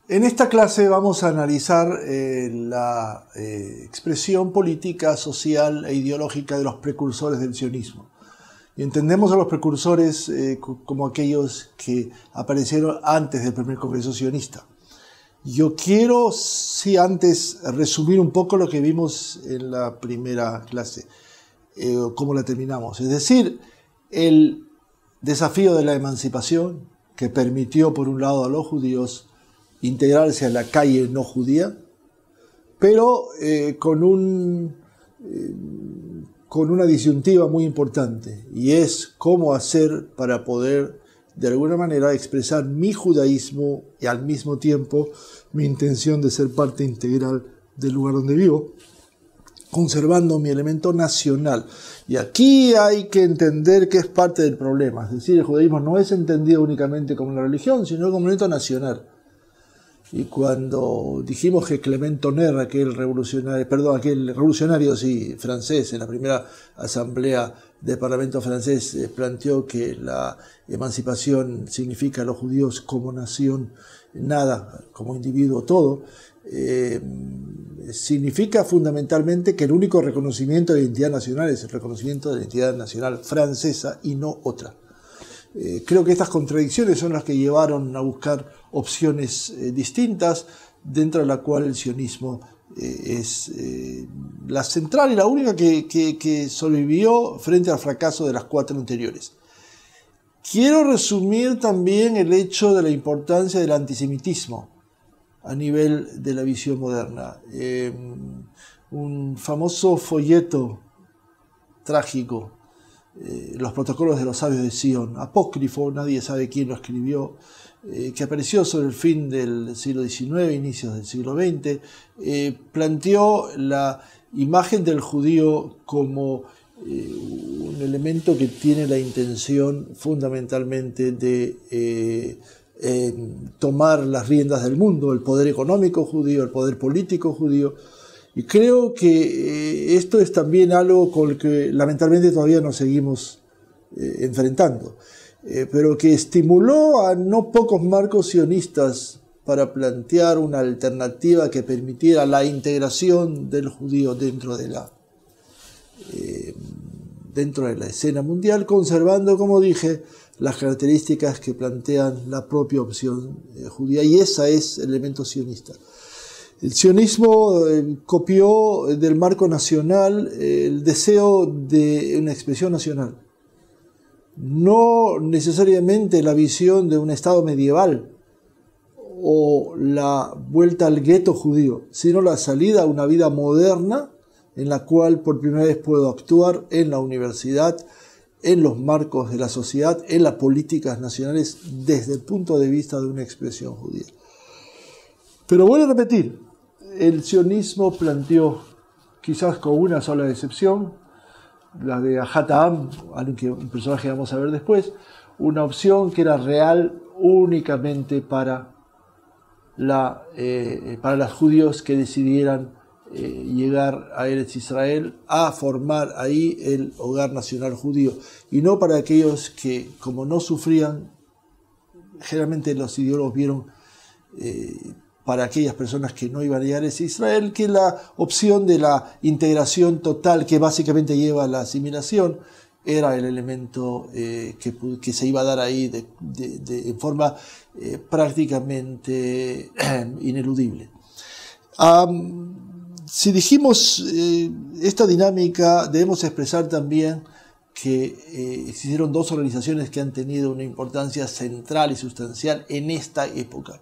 En esta clase vamos a analizar la expresión política, social e ideológica de los precursores del sionismo. Y entendemos a los precursores como aquellos que aparecieron antes del primer congreso sionista. Yo quiero, sí, antes resumir un poco lo que vimos en la primera clase, cómo la terminamos. Es decir, el desafío de la emancipación que permitió, por un lado, a los judíos integrarse a la calle no judía, pero con una disyuntiva muy importante, y es cómo hacer para poder, de alguna manera, expresar mi judaísmo y al mismo tiempo mi intención de ser parte integral del lugar donde vivo, conservando mi elemento nacional. Y aquí hay que entender que es parte del problema, es decir, el judaísmo no es entendido únicamente como una religión, sino como un elemento nacional. Y cuando dijimos que Clement Tonnerre, aquel revolucionario francés, en la primera asamblea del Parlamento francés, planteó que la emancipación significa a los judíos como nación nada, como individuo todo, significa fundamentalmente que el único reconocimiento de la identidad nacional es el reconocimiento de la identidad nacional francesa y no otra. Creo que estas contradicciones son las que llevaron a buscar opciones distintas, dentro de la cual el sionismo es la central y la única que sobrevivió frente al fracaso de las cuatro anteriores. Quiero resumir también el hecho de la importancia del antisemitismo a nivel de la visión moderna. Un famoso folleto trágico, Los protocolos de los sabios de Sion, apócrifo, nadie sabe quién lo escribió, que apareció sobre el fin del siglo XIX, inicios del siglo XX, planteó la imagen del judío como un elemento que tiene la intención fundamentalmente de tomar las riendas del mundo, el poder económico judío, el poder político judío. Y creo que esto es también algo con el que lamentablemente todavía nos seguimos enfrentando, pero que estimuló a no pocos marcos sionistas para plantear una alternativa que permitiera la integración del judío dentro de la escena mundial, conservando, como dije, las características que plantean la propia opción judía, y ese es el elemento sionista. El sionismo copió del marco nacional el deseo de una expresión nacional, no necesariamente la visión de un Estado medieval o la vuelta al gueto judío, sino la salida a una vida moderna en la cual por primera vez puedo actuar en la universidad, en los marcos de la sociedad, en las políticas nacionales, desde el punto de vista de una expresión judía. Pero vuelvo a repetir, el sionismo planteó, quizás con una sola excepción, la de Ahad Ha'am, un personaje que vamos a ver después, una opción que era real únicamente para los judíos que decidieran llegar a Eretz Israel, a formar ahí el hogar nacional judío, y no para aquellos que, como no sufrían, generalmente los ideólogos vieron para aquellas personas que no iban a llegar a Israel, que la opción de la integración total, que básicamente lleva a la asimilación, era el elemento que se iba a dar ahí en forma prácticamente ineludible. Si dijimos esta dinámica, debemos expresar también que existieron dos organizaciones que han tenido una importancia central y sustancial en esta época.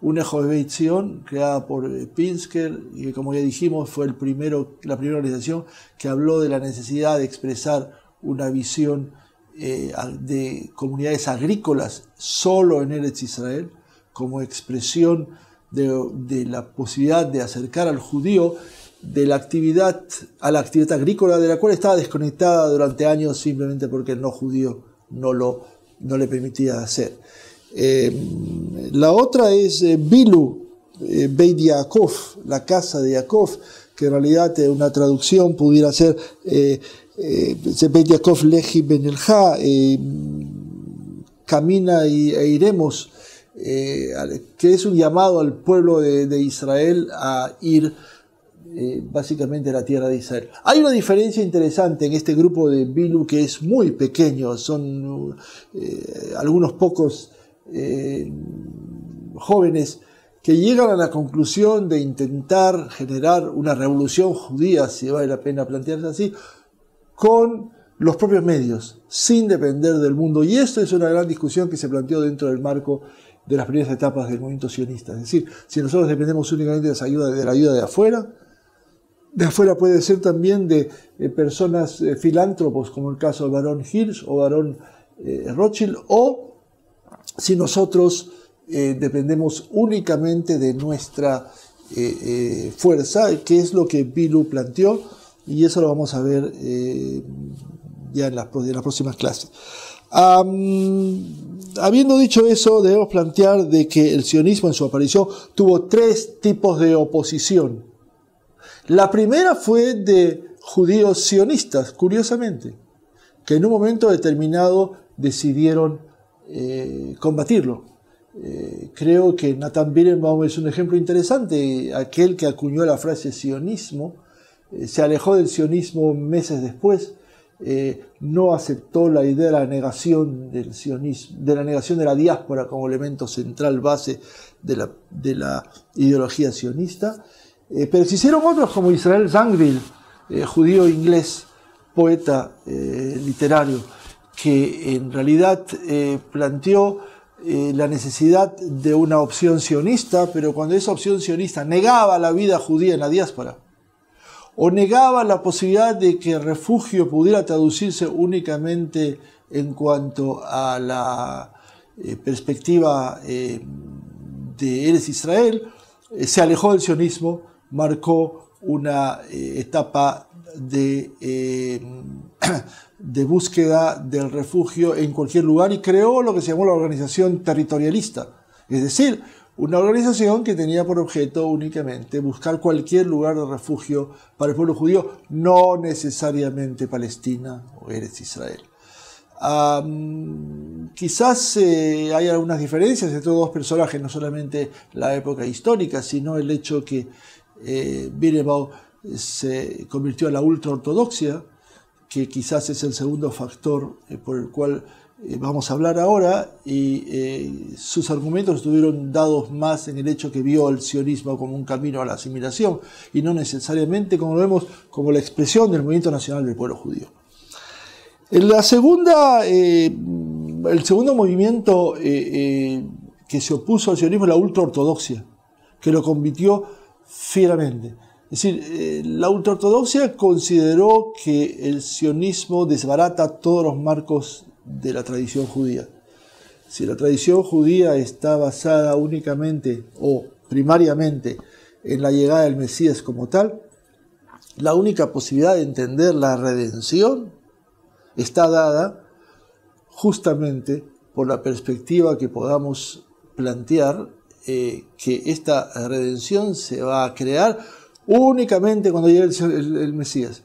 Una Jovevei Zion, creada por Pinsker, y que, como ya dijimos, fue la primera organización que habló de la necesidad de expresar una visión de comunidades agrícolas solo en Eretz Israel, como expresión de la posibilidad de acercar al judío a la actividad agrícola, de la cual estaba desconectada durante años simplemente porque el no judío no le permitía hacer. La otra es Bilu, Beit Yaakov, la casa de Jacob, que en realidad una traducción pudiera ser Beit Yaakov Lehi Ben Elha, camina e iremos, que es un llamado al pueblo de Israel a ir básicamente a la tierra de Israel. Hay una diferencia interesante en este grupo de Bilu que es muy pequeño, son algunos pocos jóvenes que llegan a la conclusión de intentar generar una revolución judía, si vale la pena plantearse así, con los propios medios, sin depender del mundo. Y esto es una gran discusión que se planteó dentro del marco de las primeras etapas del movimiento sionista. Es decir, si nosotros dependemos únicamente de la ayuda de afuera puede ser también de personas filántropos, como el caso del barón Hirsch o barón Rothschild, o si nosotros dependemos únicamente de nuestra fuerza, que es lo que Bilu planteó, y eso lo vamos a ver ya en las próximas clases. Habiendo dicho eso, debemos plantear de que el sionismo en su aparición tuvo tres tipos de oposición. La primera fue de judíos sionistas, curiosamente, que en un momento determinado decidieron combatirlo. Creo que Nathan Birnbaum es un ejemplo interesante, aquel que acuñó la frase sionismo, se alejó del sionismo meses después, no aceptó la idea de la negación del sionismo, de la negación de la diáspora como elemento central, base de la ideología sionista, pero se hicieron otros como Israel Zangwill, judío inglés, poeta literario, que en realidad planteó la necesidad de una opción sionista, pero cuando esa opción sionista negaba la vida judía en la diáspora, o negaba la posibilidad de que el refugio pudiera traducirse únicamente en cuanto a la perspectiva de Eretz Israel, se alejó del sionismo, marcó una etapa de búsqueda del refugio en cualquier lugar y creó lo que se llamó la organización territorialista, es decir, una organización que tenía por objeto únicamente buscar cualquier lugar de refugio para el pueblo judío, no necesariamente Palestina o Eretz Israel. Quizás hay algunas diferencias entre dos personajes, no solamente la época histórica, sino el hecho que Birnbaum se convirtió en la ultraortodoxia, que quizás es el segundo factor por el cual vamos a hablar ahora, y sus argumentos estuvieron dados más en el hecho que vio el sionismo como un camino a la asimilación y no necesariamente, como lo vemos, como la expresión del movimiento nacional del pueblo judío. El segundo movimiento que se opuso al sionismo es la ultraortodoxia, que lo combatió fieramente. Es decir, la ultraortodoxia consideró que el sionismo desbarata todos los marcos de la tradición judía. Si la tradición judía está basada únicamente o primariamente en la llegada del Mesías como tal, la única posibilidad de entender la redención está dada justamente por la perspectiva que podamos plantear que esta redención se va a crear únicamente cuando llegue el Mesías.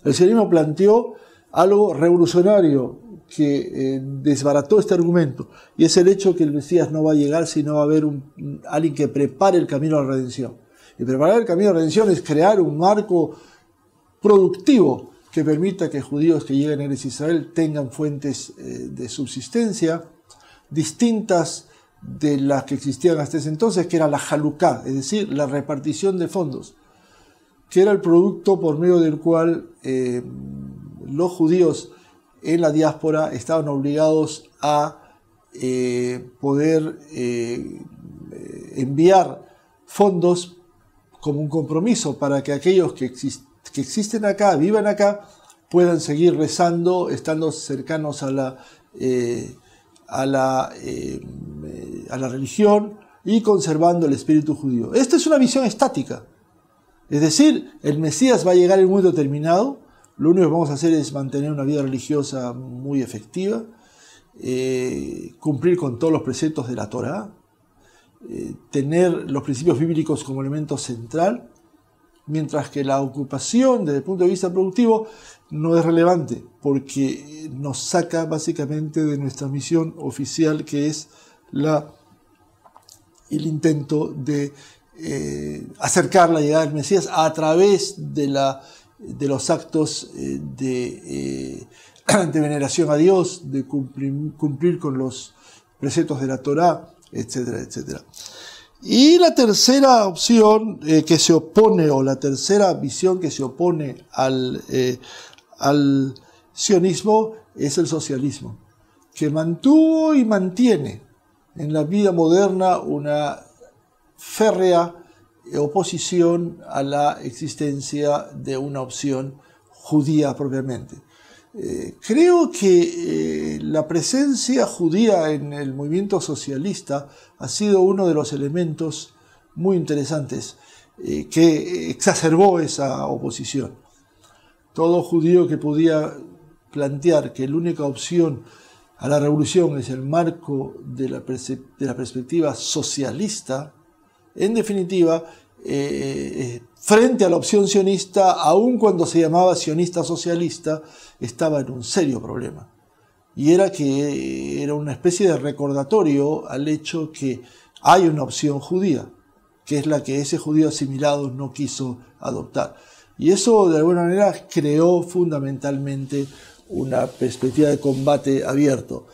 El sionismo planteó algo revolucionario que desbarató este argumento, y es el hecho que el Mesías no va a llegar, sino va a haber alguien que prepare el camino a la redención. Y preparar el camino a la redención es crear un marco productivo que permita que judíos que lleguen a Eretz Israel tengan fuentes de subsistencia distintas de las que existían hasta ese entonces, que era la haluká, es decir, la repartición de fondos, que era el producto por medio del cual los judíos en la diáspora estaban obligados a poder enviar fondos como un compromiso para que aquellos que existen acá, vivan acá, puedan seguir rezando, estando cercanos a la religión y conservando el espíritu judío. Esta es una visión estática. Es decir, el Mesías va a llegar en un momento determinado, lo único que vamos a hacer es mantener una vida religiosa muy efectiva, cumplir con todos los preceptos de la Torá, tener los principios bíblicos como elemento central, mientras que la ocupación desde el punto de vista productivo no es relevante, porque nos saca básicamente de nuestra misión oficial, que es la el intento de acercar la llegada del Mesías a través de los actos de veneración a Dios, de cumplir con los preceptos de la Torá, etcétera, etcétera. Y la tercera opción que se opone, o la tercera visión que se opone al sionismo, es el socialismo, que mantuvo y mantiene en la vida moderna una férrea oposición a la existencia de una opción judía propiamente. Creo que la presencia judía en el movimiento socialista ha sido uno de los elementos muy interesantes que exacerbó esa oposición. Todo judío que podía plantear que la única opción a la revolución es el marco de la perspectiva socialista, en definitiva, frente a la opción sionista, aun cuando se llamaba sionista socialista, estaba en un serio problema. Y era que era una especie de recordatorio al hecho que hay una opción judía, que es la que ese judío asimilado no quiso adoptar. Y eso, de alguna manera, creó fundamentalmente una perspectiva de combate abierto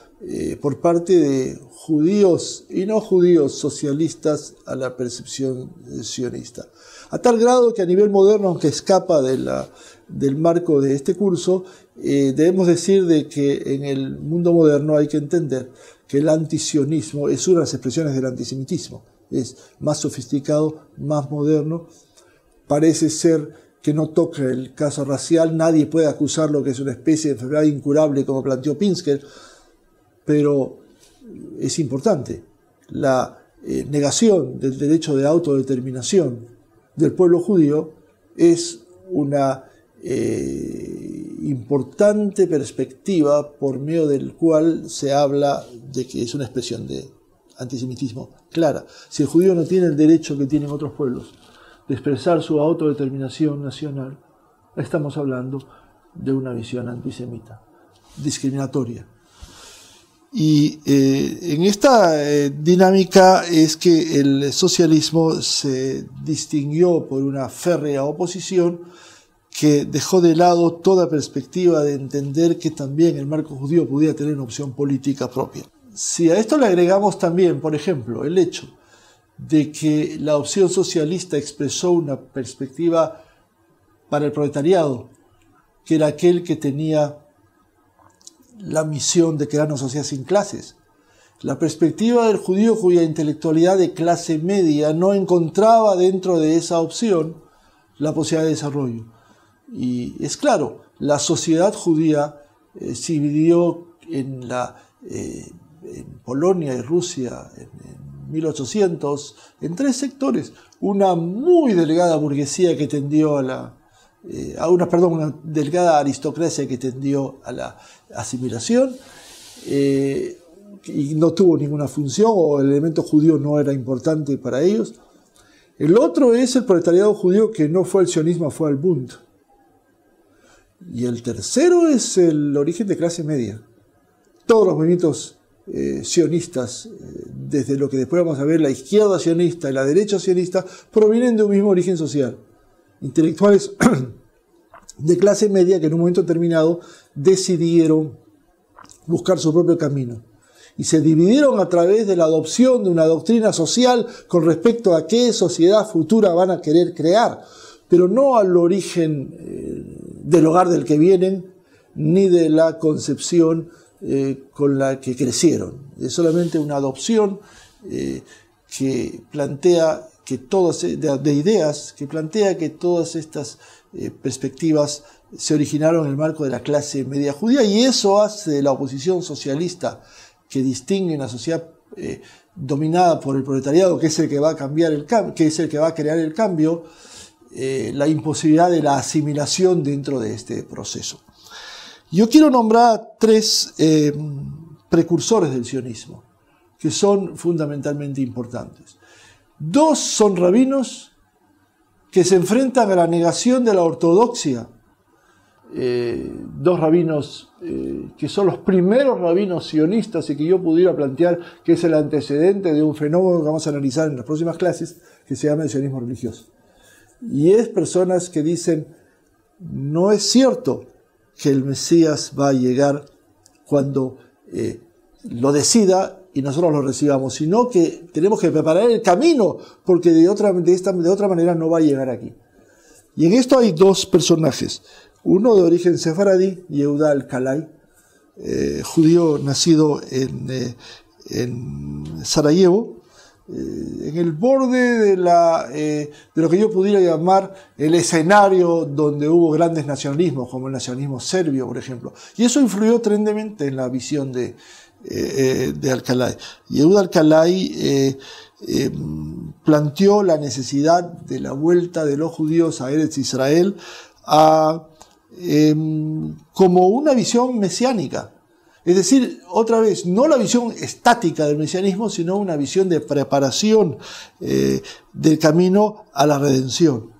por parte de judíos y no judíos socialistas a la percepción sionista. A tal grado que a nivel moderno, aunque escapa del marco de este curso, debemos decir de que en el mundo moderno hay que entender que el antisionismo es una de las expresiones del antisemitismo. Es más sofisticado, más moderno, parece ser que no toca el caso racial, nadie puede acusarlo que es una especie de enfermedad incurable como planteó Pinsker, pero es importante. La negación del derecho de autodeterminación del pueblo judío es una importante perspectiva por medio del cual se habla de que es una expresión de antisemitismo clara. Si el judío no tiene el derecho que tienen otros pueblos de expresar su autodeterminación nacional, estamos hablando de una visión antisemita, discriminatoria. Y en esta dinámica es que el socialismo se distinguió por una férrea oposición que dejó de lado toda perspectiva de entender que también el marco judío podía tener una opción política propia. Si a esto le agregamos también, por ejemplo, el hecho de que la opción socialista expresó una perspectiva para el proletariado, que era aquel que tenía la misión de crear una sociedad sin clases. La perspectiva del judío cuya intelectualidad de clase media no encontraba dentro de esa opción la posibilidad de desarrollo. Y es claro, la sociedad judía se dividió en Polonia y Rusia en 1800 en tres sectores. Una muy delgada burguesía que tendió una delgada aristocracia que tendió a la asimilación y no tuvo ninguna función, o el elemento judío no era importante para ellos. El otro es el proletariado judío que no fue al sionismo, fue al Bund. Y el tercero es el origen de clase media. Todos los movimientos sionistas, desde lo que después vamos a ver, la izquierda sionista y la derecha sionista, provienen de un mismo origen social. Intelectuales de clase media que en un momento determinado decidieron buscar su propio camino y se dividieron a través de la adopción de una doctrina social con respecto a qué sociedad futura van a querer crear, pero no al origen del hogar del que vienen ni de la concepción con la que crecieron. Es solamente una adopción que plantea que de ideas, que plantea que todas estas perspectivas se originaron en el marco de la clase media judía, y eso hace de la oposición socialista que distingue una sociedad dominada por el proletariado, que es el que va a cambiar que es el que va a crear el cambio, la imposibilidad de la asimilación dentro de este proceso. Yo quiero nombrar tres precursores del sionismo, que son fundamentalmente importantes. Dos son rabinos que se enfrentan a la negación de la ortodoxia dos rabinos que son los primeros rabinos sionistas y que yo pudiera plantear que es el antecedente de un fenómeno que vamos a analizar en las próximas clases, que se llama el sionismo religioso. Y es personas que dicen, no es cierto que el Mesías va a llegar cuando lo decida y nosotros lo recibamos, sino que tenemos que preparar el camino porque de otra manera no va a llegar aquí. Y en esto hay dos personajes, uno de origen sefaradí, Yehuda al-Kalai, judío nacido en Sarajevo, en el borde de lo que yo pudiera llamar el escenario donde hubo grandes nacionalismos, como el nacionalismo serbio, por ejemplo. Y eso influyó tremendamente en la visión de al-Kalai. Yehuda al-Kalai planteó la necesidad de la vuelta de los judíos a Eretz Israel como una visión mesiánica. Es decir, otra vez, no la visión estática del mesianismo, sino una visión de preparación del camino a la redención.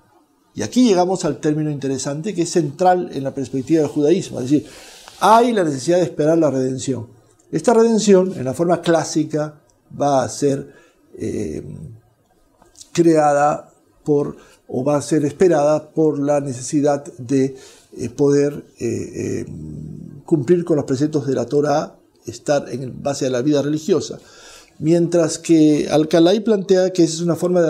Y aquí llegamos al término interesante que es central en la perspectiva del judaísmo. Es decir, hay la necesidad de esperar la redención. Esta redención, en la forma clásica, va a ser creada o va a ser esperada por la necesidad de poder cumplir con los preceptos de la Torá, estar en base a la vida religiosa. Mientras que al-Kalai plantea que esa es una forma de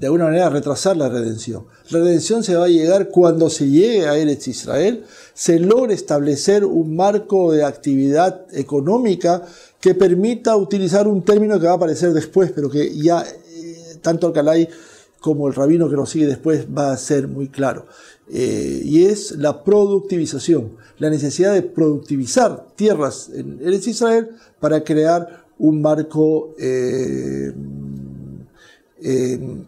alguna manera retrasar la redención. La redención se va a llegar cuando se llegue a Eretz Israel, se logre establecer un marco de actividad económica que permita utilizar un término que va a aparecer después, pero que ya tanto al-Kalai como el rabino que nos sigue después va a ser muy claro. Y es la productivización, la necesidad de productivizar tierras en Eretz Israel para crear un marco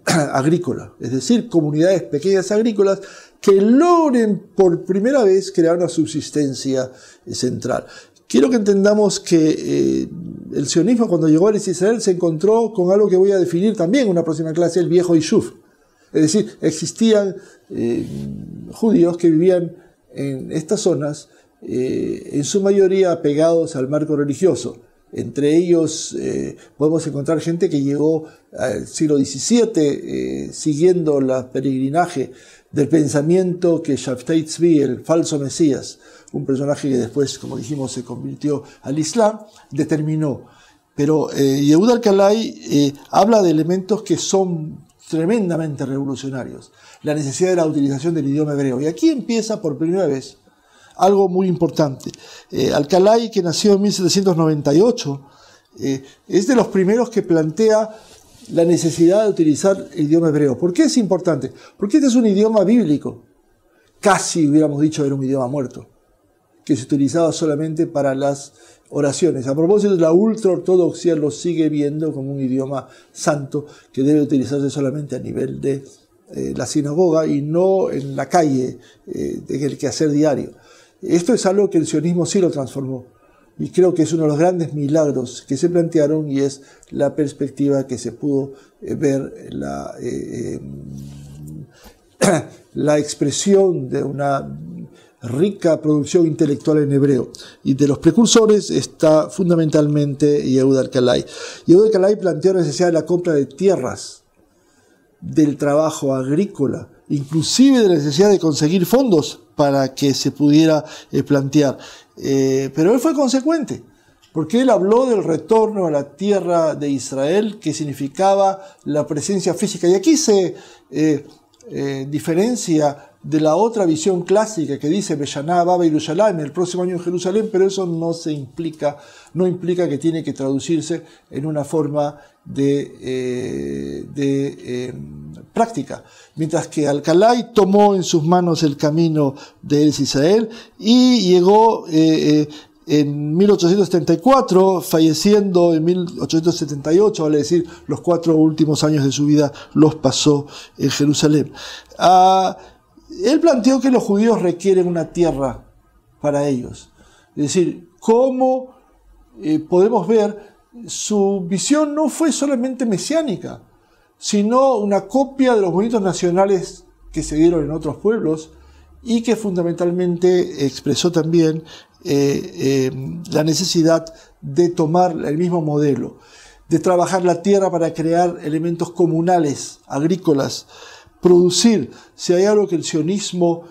agrícola, es decir, comunidades pequeñas agrícolas que logren por primera vez crear una subsistencia central. Quiero que entendamos que el sionismo cuando llegó a Eretz Israel se encontró con algo que voy a definir también en una próxima clase, el viejo Yishuv. Es decir, existían judíos que vivían en estas zonas, en su mayoría apegados al marco religioso. Entre ellos podemos encontrar gente que llegó al siglo XVII siguiendo el peregrinaje del pensamiento que Shabtai Tzvi, el falso Mesías, un personaje que después, como dijimos, se convirtió al Islam, determinó. Pero Yehuda al-Kalai habla de elementos que son tremendamente revolucionarios. La necesidad de la utilización del idioma hebreo. Y aquí empieza por primera vez algo muy importante. Al-Kalai, que nació en 1798, es de los primeros que plantea la necesidad de utilizar el idioma hebreo. ¿Por qué es importante? Porque este es un idioma bíblico. Casi hubiéramos dicho era un idioma muerto, que se utilizaba solamente para las oraciones. A propósito, la ultraortodoxia lo sigue viendo como un idioma santo que debe utilizarse solamente a nivel de la sinagoga y no en la calle, en el quehacer diario. Esto es algo que el sionismo sí lo transformó. Y creo que es uno de los grandes milagros que se plantearon y es la perspectiva que se pudo ver, la expresión de una rica producción intelectual en hebreo. Y de los precursores está fundamentalmente Yehuda al-Kalai. Yehuda al-Kalai planteó la necesidad de la compra de tierras, del trabajo agrícola, inclusive de la necesidad de conseguir fondos para que se pudiera plantear. Pero él fue consecuente, porque él habló del retorno a la tierra de Israel, que significaba la presencia física. Y aquí se diferencia de la otra visión clásica que dice Beshaná Baba Yerushalayim, el próximo año en Jerusalén, pero eso no implica que tiene que traducirse en una forma de práctica. Mientras que al-Kalai tomó en sus manos el camino de Eretz Israel y llegó en 1874, falleciendo en 1878, vale decir, los 4 últimos años de su vida los pasó en Jerusalén. Él planteó que los judíos requieren una tierra para ellos. Es decir, cómo podemos ver, su visión no fue solamente mesiánica, sino una copia de los movimientos nacionales que se dieron en otros pueblos y que fundamentalmente expresó también la necesidad de tomar el mismo modelo, de trabajar la tierra para crear elementos comunales, agrícolas, producir. Si hay algo que el sionismo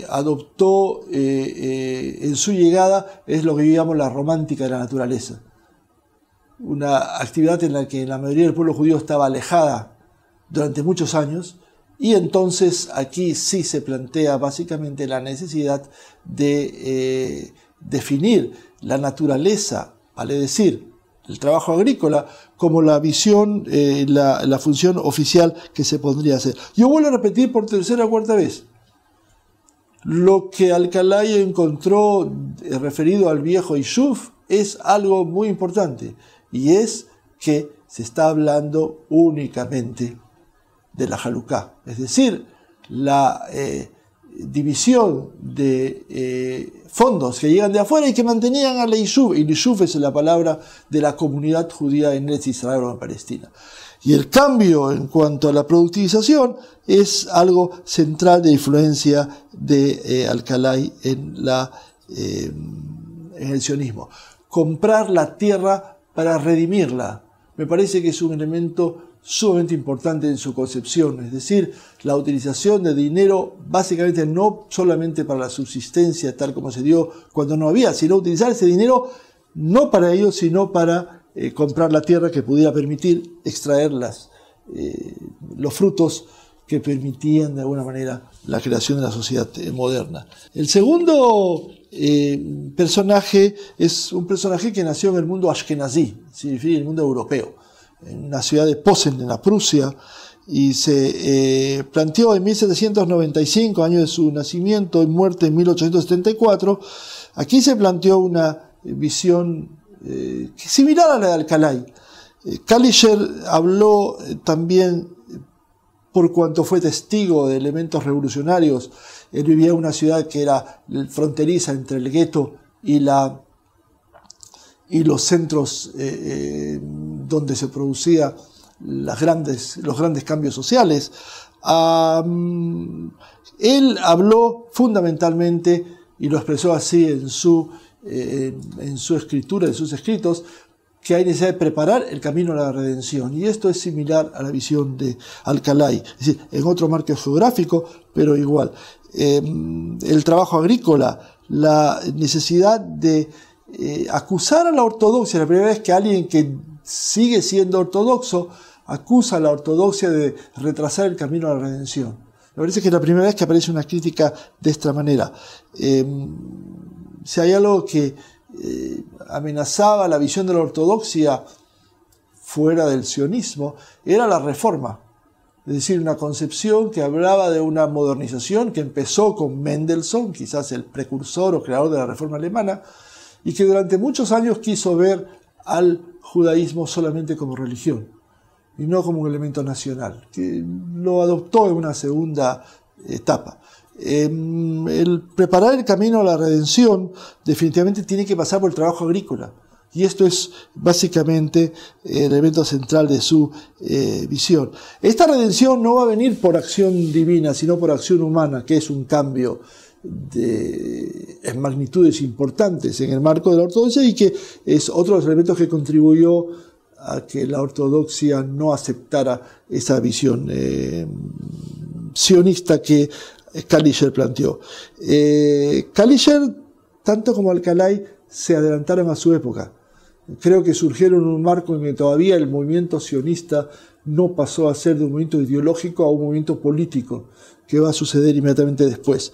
adoptó en su llegada, es lo que llamamos la romántica de la naturaleza. Una actividad en la que la mayoría del pueblo judío estaba alejada durante muchos años, y entonces aquí sí se plantea básicamente la necesidad de definir la naturaleza, vale decir, el trabajo agrícola, como la visión, la función oficial que se podría hacer. Yo vuelvo a repetir por tercera o cuarta vez. Lo que Alcalay encontró referido al viejo Yishuv es algo muy importante, y es que se está hablando únicamente de la Jaluká, es decir, la división de fondos que llegan de afuera y que mantenían al Yishuv, y Yishuv es la palabra de la comunidad judía en Eretz Israel o en Palestina. Y el cambio en cuanto a la productivización es algo central de influencia de Alcalay en el sionismo. Comprar la tierra para redimirla, me parece que es un elemento sumamente importante en su concepción, es decir, la utilización de dinero básicamente no solamente para la subsistencia tal como se dio cuando no había, sino utilizar ese dinero no para ello, sino para comprar la tierra que pudiera permitir extraer los frutos que permitían de alguna manera la creación de la sociedad moderna. El segundo personaje es un personaje que nació en el mundo ashkenazí, significa el mundo europeo, en una ciudad de Posen, en la Prusia, y se planteó en 1795, año de su nacimiento y muerte en 1874. Aquí se planteó una visión similar a la de Alcalay. Kalischer habló también, por cuanto fue testigo de elementos revolucionarios. Él vivía en una ciudad que era fronteriza entre el gueto y los centros donde se producían los grandes cambios sociales. Él habló fundamentalmente, y lo expresó así en su escritura, en sus escritos, que hay necesidad de preparar el camino a la redención. Y esto es similar a la visión de Alcalay, es decir, en otro marco geográfico, pero igual. El trabajo agrícola, la necesidad de acusar a la ortodoxia, la primera vez que alguien que sigue siendo ortodoxo acusa a la ortodoxia de retrasar el camino a la redención. Me parece que es la primera vez que aparece una crítica de esta manera. Si hay algo que amenazaba la visión de la ortodoxia fuera del sionismo, era la reforma. Es decir, una concepción que hablaba de una modernización que empezó con Mendelssohn, quizás el precursor o creador de la reforma alemana, y que durante muchos años quiso ver al judaísmo solamente como religión y no como un elemento nacional, que lo adoptó en una segunda etapa. El preparar el camino a la redención definitivamente tiene que pasar por el trabajo agrícola, y esto es básicamente el elemento central de su visión. Esta redención no va a venir por acción divina, sino por acción humana, que es un cambio en magnitudes importantes en el marco de la ortodoxia, y que es otro de los elementos que contribuyó a que la ortodoxia no aceptara esa visión sionista que Kalischer planteó. Kalischer, tanto como Alcalay, se adelantaron a su época. Creo que surgieron en un marco en que todavía el movimiento sionista no pasó a ser de un movimiento ideológico a un movimiento político, que va a suceder inmediatamente después.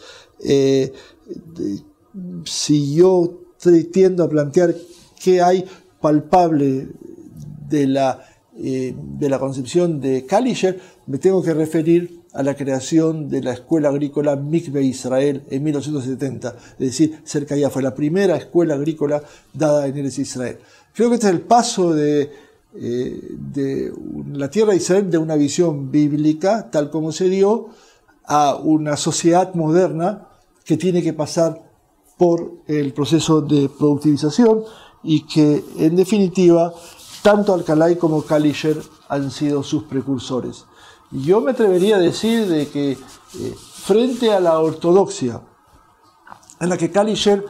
Si yo tiendo a plantear qué hay palpable de la concepción de Kalischer, me tengo que referir a la creación de la escuela agrícola Mikve Israel en 1870, es decir, cerca ya fue la primera escuela agrícola dada en Eretz Israel. Creo que este es el paso de la tierra de Israel de una visión bíblica, tal como se dio, a una sociedad moderna que tiene que pasar por el proceso de productivización, y que, en definitiva, tanto Alcalay como Kalischer han sido sus precursores. Y yo me atrevería a decir de que frente a la ortodoxia, en la que Kalischer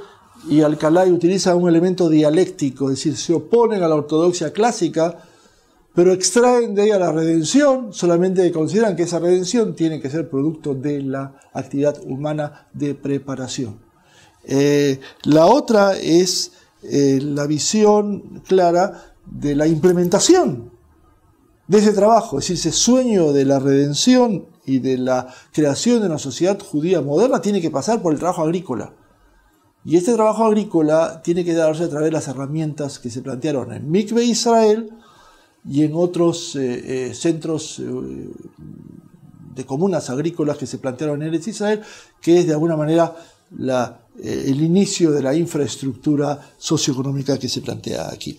y Alcalay utilizan un elemento dialéctico, es decir, se oponen a la ortodoxia clásica, pero extraen de ella la redención, solamente consideran que esa redención tiene que ser producto de la actividad humana de preparación. La otra es la visión clara de la implementación de ese trabajo, es decir, ese sueño de la redención y de la creación de una sociedad judía moderna tiene que pasar por el trabajo agrícola. Y este trabajo agrícola tiene que darse a través de las herramientas que se plantearon en Mikve Israel y en otros centros de comunas agrícolas que se plantearon en Eretz Israel, que es de alguna manera el inicio de la infraestructura socioeconómica que se plantea aquí.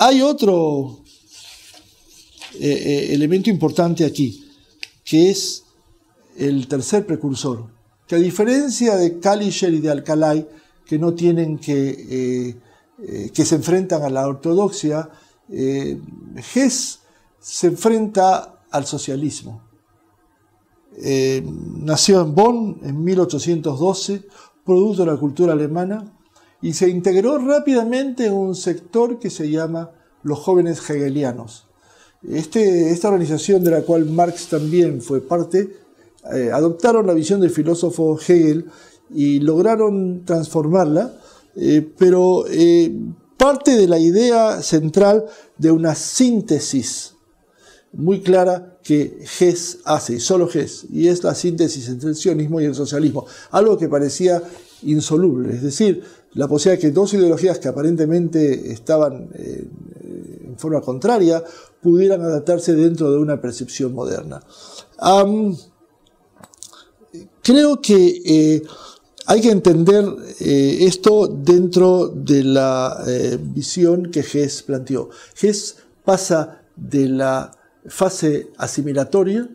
Hay otro elemento importante aquí, que es el tercer precursor, que a diferencia de Kalischer y de Alcalay, que no tienen que se enfrentan a la ortodoxia, Hess se enfrenta al socialismo. Nació en Bonn en 1812, producto de la cultura alemana, y se integró rápidamente en un sector que se llama los jóvenes hegelianos. Esta organización, de la cual Marx también fue parte, adoptaron la visión del filósofo Hegel y lograron transformarla, pero parte de la idea central de una síntesis muy clara que Hess hace, y solo Hess, y es la síntesis entre el sionismo y el socialismo, algo que parecía insoluble, es decir, la posibilidad de que dos ideologías que aparentemente estaban en forma contraria pudieran adaptarse dentro de una percepción moderna. Creo que hay que entender esto dentro de la visión que Hess planteó. Hess pasa de la fase asimilatoria,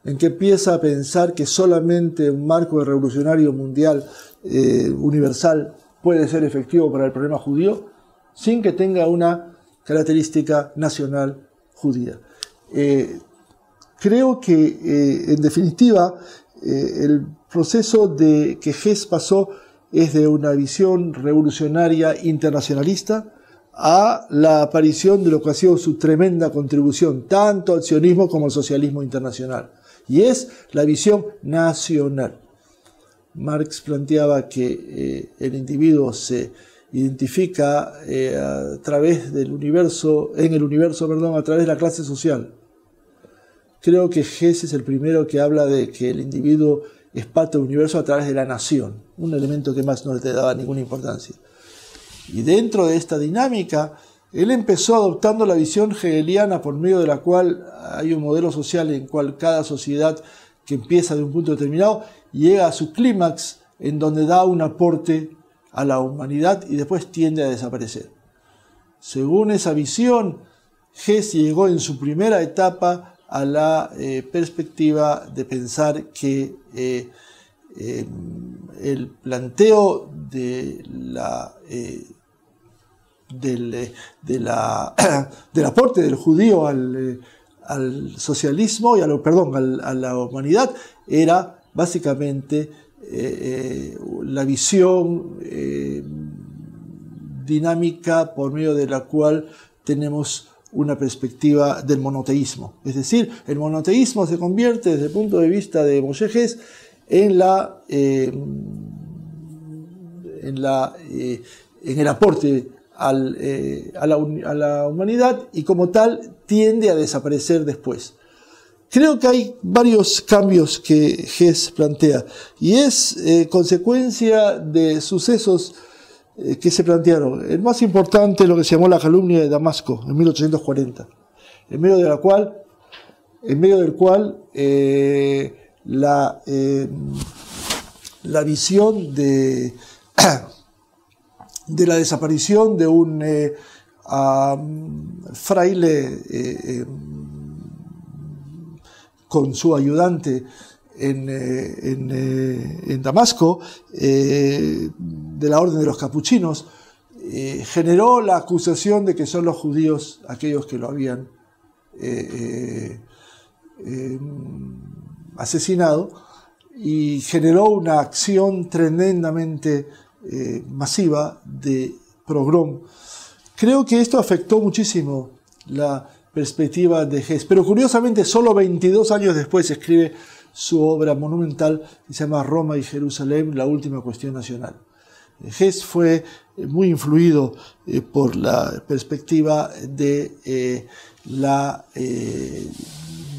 en que empieza a pensar que solamente un marco revolucionario mundial universal puede ser efectivo para el problema judío, sin que tenga una característica nacional judía. Creo que, en definitiva, el proceso que Hess pasó es de una visión revolucionaria internacionalista a la aparición de lo que ha sido su tremenda contribución, tanto al sionismo como al socialismo internacional, y es la visión nacional. Marx planteaba que el individuo se identifica a través del universo, a través de la clase social. Creo que Hess es el primero que habla de que el individuo es parte del universo a través de la nación, un elemento que Marx no le daba ninguna importancia. Y dentro de esta dinámica, él empezó adoptando la visión hegeliana, por medio de la cual hay un modelo social en el cual cada sociedad que empieza de un punto determinado llega a su clímax, en donde da un aporte a la humanidad y después tiende a desaparecer. Según esa visión, Hess llegó en su primera etapa a la perspectiva de pensar que el planteo del aporte del judío al socialismo y a la humanidad era básicamente la visión dinámica por medio de la cual tenemos una perspectiva del monoteísmo. Es decir, el monoteísmo se convierte desde el punto de vista de Moshe Hess en el aporte a la humanidad, y como tal tiende a desaparecer después. Creo que hay varios cambios que Hess plantea, y es consecuencia de sucesos que se plantearon. El más importante es lo que se llamó la calumnia de Damasco en 1840, en medio del cual la visión de la desaparición de un fraile con su ayudante en Damasco, de la orden de los capuchinos, generó la acusación de que son los judíos aquellos que lo habían asesinado, y generó una acción tremendamente masiva de pogrom. Creo que esto afectó muchísimo la perspectiva de Hess, pero curiosamente solo 22 años después escribe su obra monumental que se llama Roma y Jerusalén, la última cuestión nacional. Hess fue muy influido por la perspectiva de la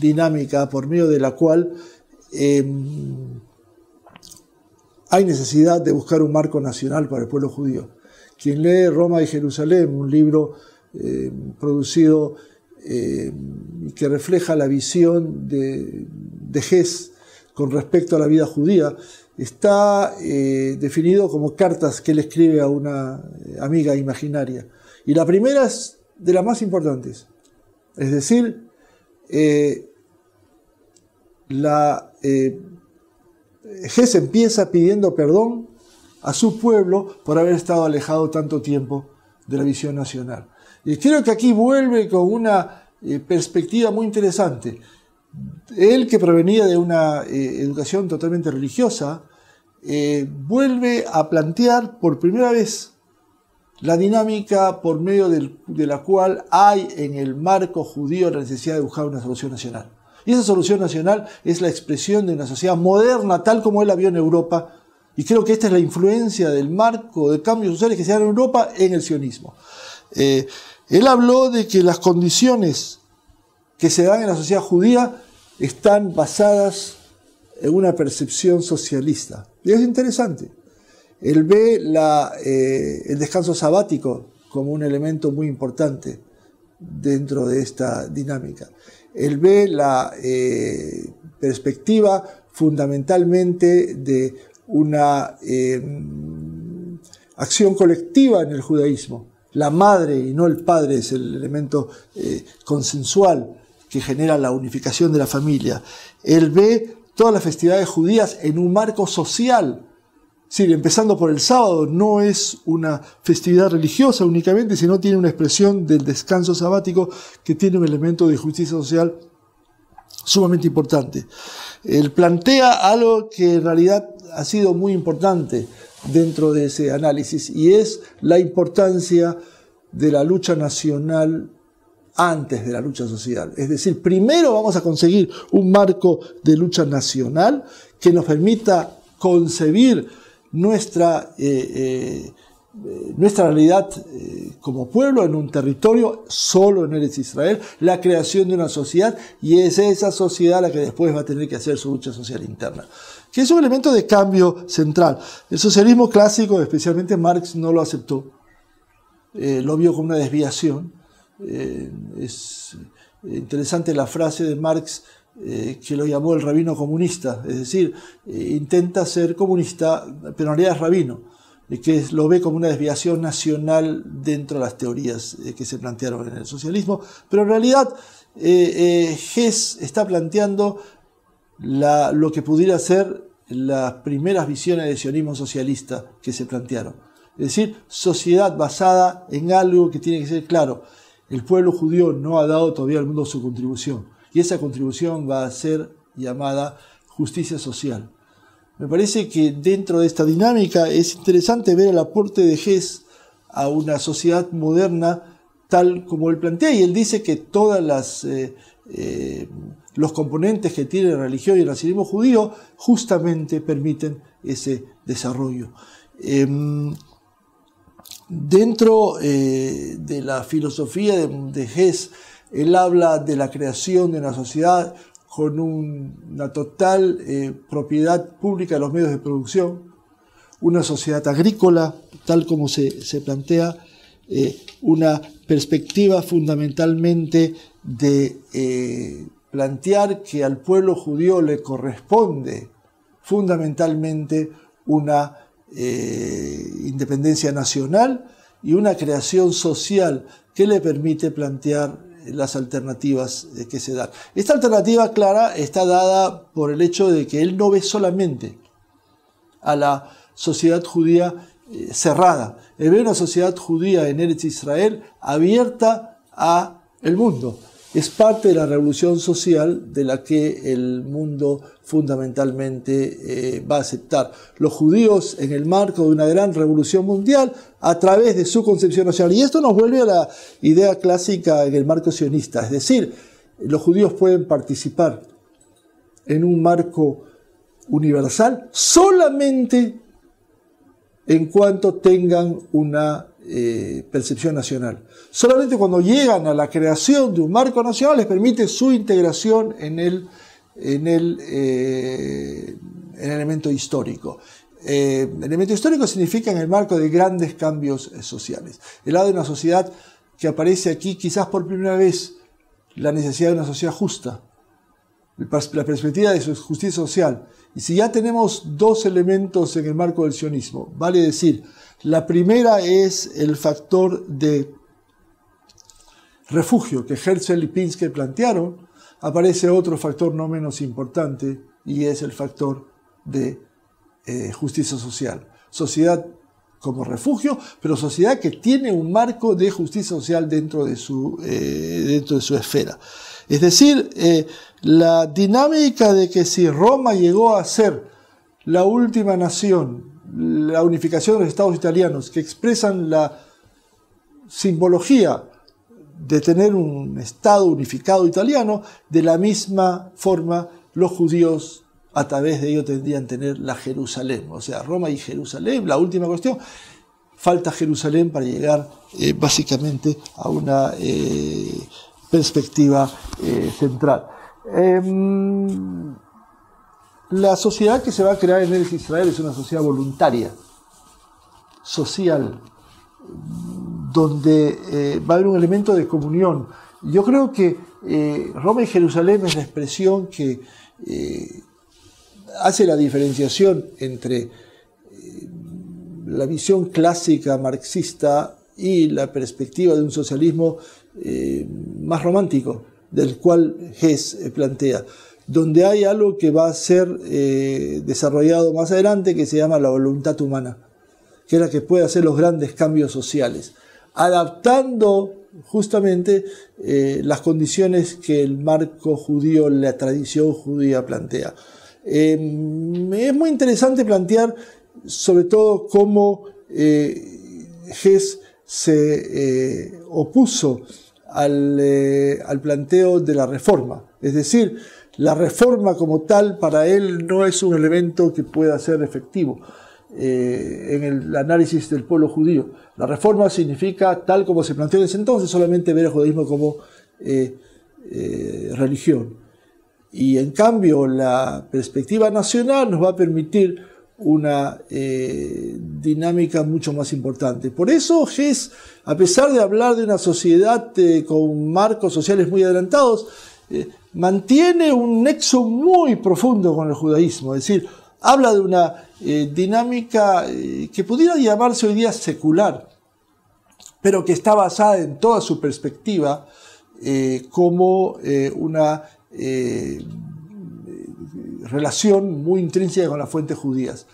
dinámica por medio de la cual hay necesidad de buscar un marco nacional para el pueblo judío. Quien lee Roma y Jerusalén, un libro producido que refleja la visión de Hess con respecto a la vida judía, está definido como cartas que él escribe a una amiga imaginaria. Y la primera es de las más importantes. Es decir, Hess empieza pidiendo perdón a su pueblo por haber estado alejado tanto tiempo de la visión nacional. Y creo que aquí vuelve con una perspectiva muy interesante. Él, que provenía de una educación totalmente religiosa, vuelve a plantear por primera vez la dinámica por medio de la cual hay en el marco judío la necesidad de buscar una solución nacional. Y esa solución nacional es la expresión de una sociedad moderna tal como él la vio en Europa. Y creo que esta es la influencia del marco de cambios sociales que se dan en Europa en el sionismo. Él habló de que las condiciones que se dan en la sociedad judía están basadas en una percepción socialista. Y es interesante. Él ve el descanso sabático como un elemento muy importante dentro de esta dinámica. Él ve la perspectiva fundamentalmente de una acción colectiva en el judaísmo. La madre y no el padre es el elemento consensual que genera la unificación de la familia. Él ve todas las festividades judías en un marco social. Sí, empezando por el sábado, no es una festividad religiosa únicamente, sino tiene una expresión del descanso sabático que tiene un elemento de justicia social sumamente importante. Él plantea algo que en realidad ha sido muy importante dentro de ese análisis, y es la importancia de la lucha nacional antes de la lucha social. Es decir, primero vamos a conseguir un marco de lucha nacional que nos permita concebir nuestra realidad como pueblo en un territorio solo en Eretz Israel, la creación de una sociedad, y es esa sociedad la que después va a tener que hacer su lucha social interna, que es un elemento de cambio central. El socialismo clásico, especialmente Marx, no lo aceptó, lo vio como una desviación. Es interesante la frase de Marx que lo llamó el rabino comunista, es decir, intenta ser comunista, pero en realidad es rabino, que lo ve como una desviación nacional dentro de las teorías que se plantearon en el socialismo, pero en realidad Hess está planteando lo que pudiera ser las primeras visiones de sionismo socialista que se plantearon, es decir, sociedad basada en algo que tiene que ser claro. El pueblo judío no ha dado todavía al mundo su contribución, y esa contribución va a ser llamada justicia social. Me parece que dentro de esta dinámica es interesante ver el aporte de Hess a una sociedad moderna tal como él plantea, y él dice que todas los componentes que tiene la religión y el nacionalismo judío justamente permiten ese desarrollo. Dentro de la filosofía de Hess, él habla de la creación de una sociedad con una total propiedad pública de los medios de producción, una sociedad agrícola, tal como se plantea, una perspectiva fundamentalmente de plantear que al pueblo judío le corresponde fundamentalmente una independencia nacional y una creación social que le permite plantear las alternativas que se dan. Esta alternativa clara está dada por el hecho de que él no ve solamente a la sociedad judía cerrada, él ve una sociedad judía en Eretz Israel abierta a el mundo. es parte de la revolución social de la que el mundo fundamentalmente va a aceptar. Los judíos en el marco de una gran revolución mundial a través de su concepción nacional. Y esto nos vuelve a la idea clásica en el marco sionista, es decir, los judíos pueden participar en un marco universal solamente en cuanto tengan una percepción nacional. Solamente cuando llegan a la creación de un marco nacional les permite su integración en el elemento histórico. Elemento histórico significa en el marco de grandes cambios sociales. El lado de una sociedad que aparece aquí quizás por primera vez la necesidad de una sociedad justa, la perspectiva de su justicia social. Y si ya tenemos dos elementos en el marco del sionismo, vale decir, la primera es el factor de refugio que Herzl y Pinsky plantearon, aparece otro factor no menos importante y es el factor de justicia social. Sociedad como refugio, pero sociedad que tiene un marco de justicia social dentro de su esfera. Es decir, la dinámica de que si Roma llegó a ser la última nación, la unificación de los estados italianos, que expresan la simbología de tener un estado unificado italiano, de la misma forma los judíos a través de ello tendrían que tener la Jerusalén, o sea, Roma y Jerusalén. La última cuestión, falta Jerusalén para llegar básicamente a una perspectiva central. La sociedad que se va a crear en Eretz Israel es una sociedad voluntaria, social, donde va a haber un elemento de comunión. Yo creo que Roma y Jerusalén es la expresión que hace la diferenciación entre la visión clásica marxista y la perspectiva de un socialismo más romántico, del cual Hess plantea, donde hay algo que va a ser desarrollado más adelante, que se llama la voluntad humana, que es la que puede hacer los grandes cambios sociales, adaptando justamente las condiciones que el marco judío, la tradición judía plantea. Es muy interesante plantear sobre todo cómo Hess se opuso al planteo de la reforma. Es decir, la reforma como tal para él no es un elemento que pueda ser efectivo en el análisis del pueblo judío. La reforma significa, tal como se planteó en ese entonces, solamente ver el judaísmo como religión. Y en cambio la perspectiva nacional nos va a permitir una dinámica mucho más importante. Por eso Hess, a pesar de hablar de una sociedad con marcos sociales muy adelantados, mantiene un nexo muy profundo con el judaísmo, es decir, habla de una dinámica que pudiera llamarse hoy día secular, pero que está basada en toda su perspectiva como una relación muy intrínseca con las fuentes judías.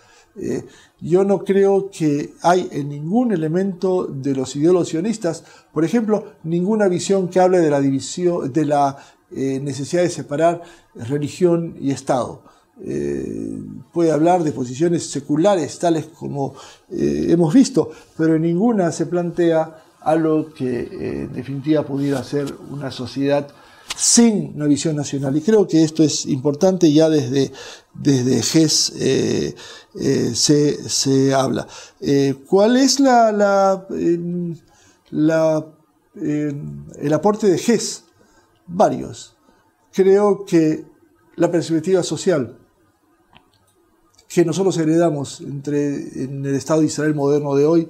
Yo no creo que hay en ningún elemento de los ideólogos sionistas, por ejemplo, ninguna visión que hable de la división, de la necesidad de separar religión y Estado. Puede hablar de posiciones seculares, tales como hemos visto, pero en ninguna se plantea algo que en definitiva pudiera ser una sociedad sin una visión nacional. Y creo que esto es importante, ya desde Hess se habla. ¿Cuál es el aporte de Hess? Varios. Creo que la perspectiva social que nosotros heredamos en el Estado de Israel moderno de hoy,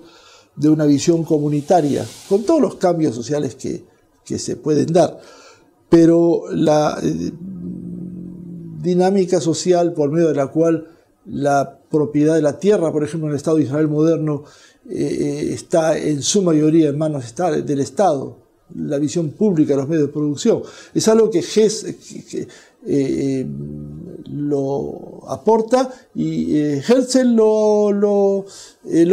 de una visión comunitaria, con todos los cambios sociales que se pueden dar, pero la dinámica social por medio de la cual la propiedad de la tierra, por ejemplo, en el Estado de Israel moderno, está en su mayoría en manos del Estado, la visión pública de los medios de producción, es algo que Hess lo aporta y Herzl lo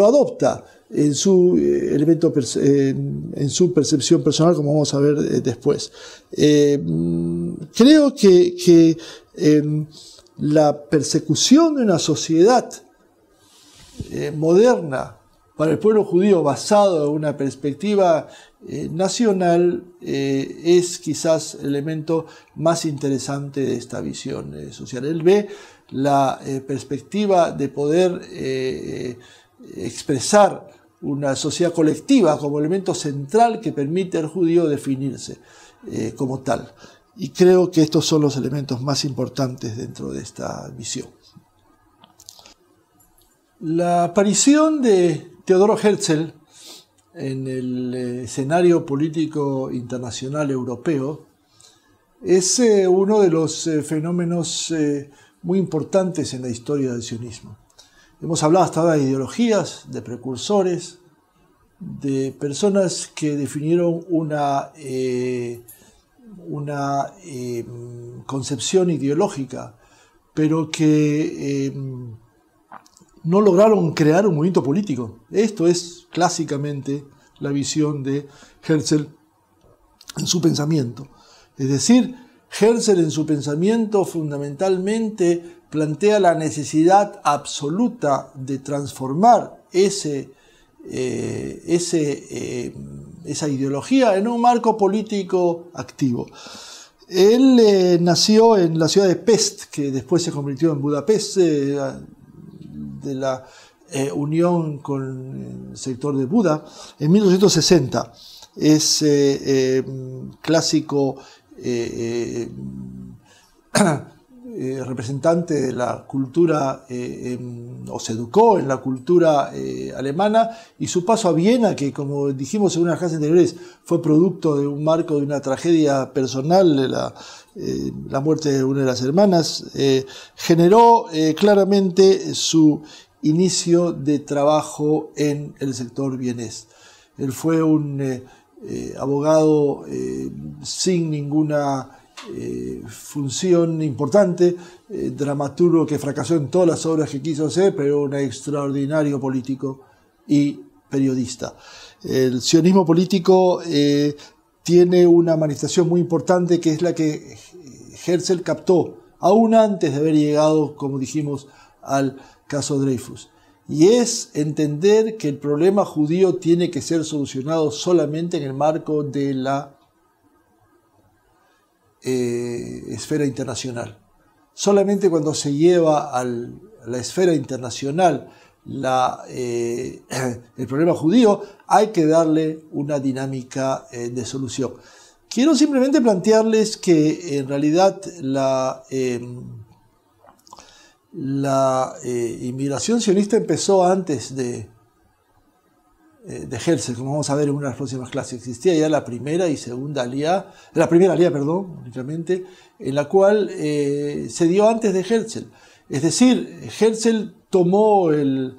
adopta. en su en su percepción personal, como vamos a ver después. Creo que la persecución de una sociedad moderna para el pueblo judío basado en una perspectiva nacional es quizás el elemento más interesante de esta visión social. Él ve la perspectiva de poder expresar una sociedad colectiva como elemento central que permite al judío definirse como tal. Y creo que estos son los elementos más importantes dentro de esta visión. La aparición de Teodoro Herzl en el escenario político internacional europeo es uno de los fenómenos muy importantes en la historia del sionismo. Hemos hablado hasta ahora de ideologías, de precursores, de personas que definieron una concepción ideológica, pero que no lograron crear un movimiento político. Esto es clásicamente la visión de Herzl en su pensamiento. Es decir, Herzl en su pensamiento fundamentalmente plantea la necesidad absoluta de transformar esa ideología en un marco político activo. Él nació en la ciudad de Pest, que después se convirtió en Budapest, de la unión con el sector de Buda, en 1860. Es clásico representante de la cultura, o se educó en la cultura alemana, y su paso a Viena, que como dijimos en unas clases anteriores, fue producto de un marco de una tragedia personal, de la muerte de una de las hermanas, generó claramente su inicio de trabajo en el sector vienés. Él fue un abogado sin ninguna función importante, dramaturgo que fracasó en todas las obras que quiso hacer, pero un extraordinario político y periodista. El sionismo político tiene una manifestación muy importante, que es la que Herzl captó aún antes de haber llegado, como dijimos, al caso Dreyfus, y es entender que el problema judío tiene que ser solucionado solamente en el marco de la esfera internacional. Solamente cuando se lleva a la esfera internacional el problema judío, hay que darle una dinámica de solución. Quiero simplemente plantearles que en realidad la inmigración sionista empezó antes de Herzl, como vamos a ver en una de las próximas clases. Existía ya la primera y segunda alía, la primera alía, perdón, únicamente, en la cual se dio antes de Herzl. Es decir, Herzl tomó el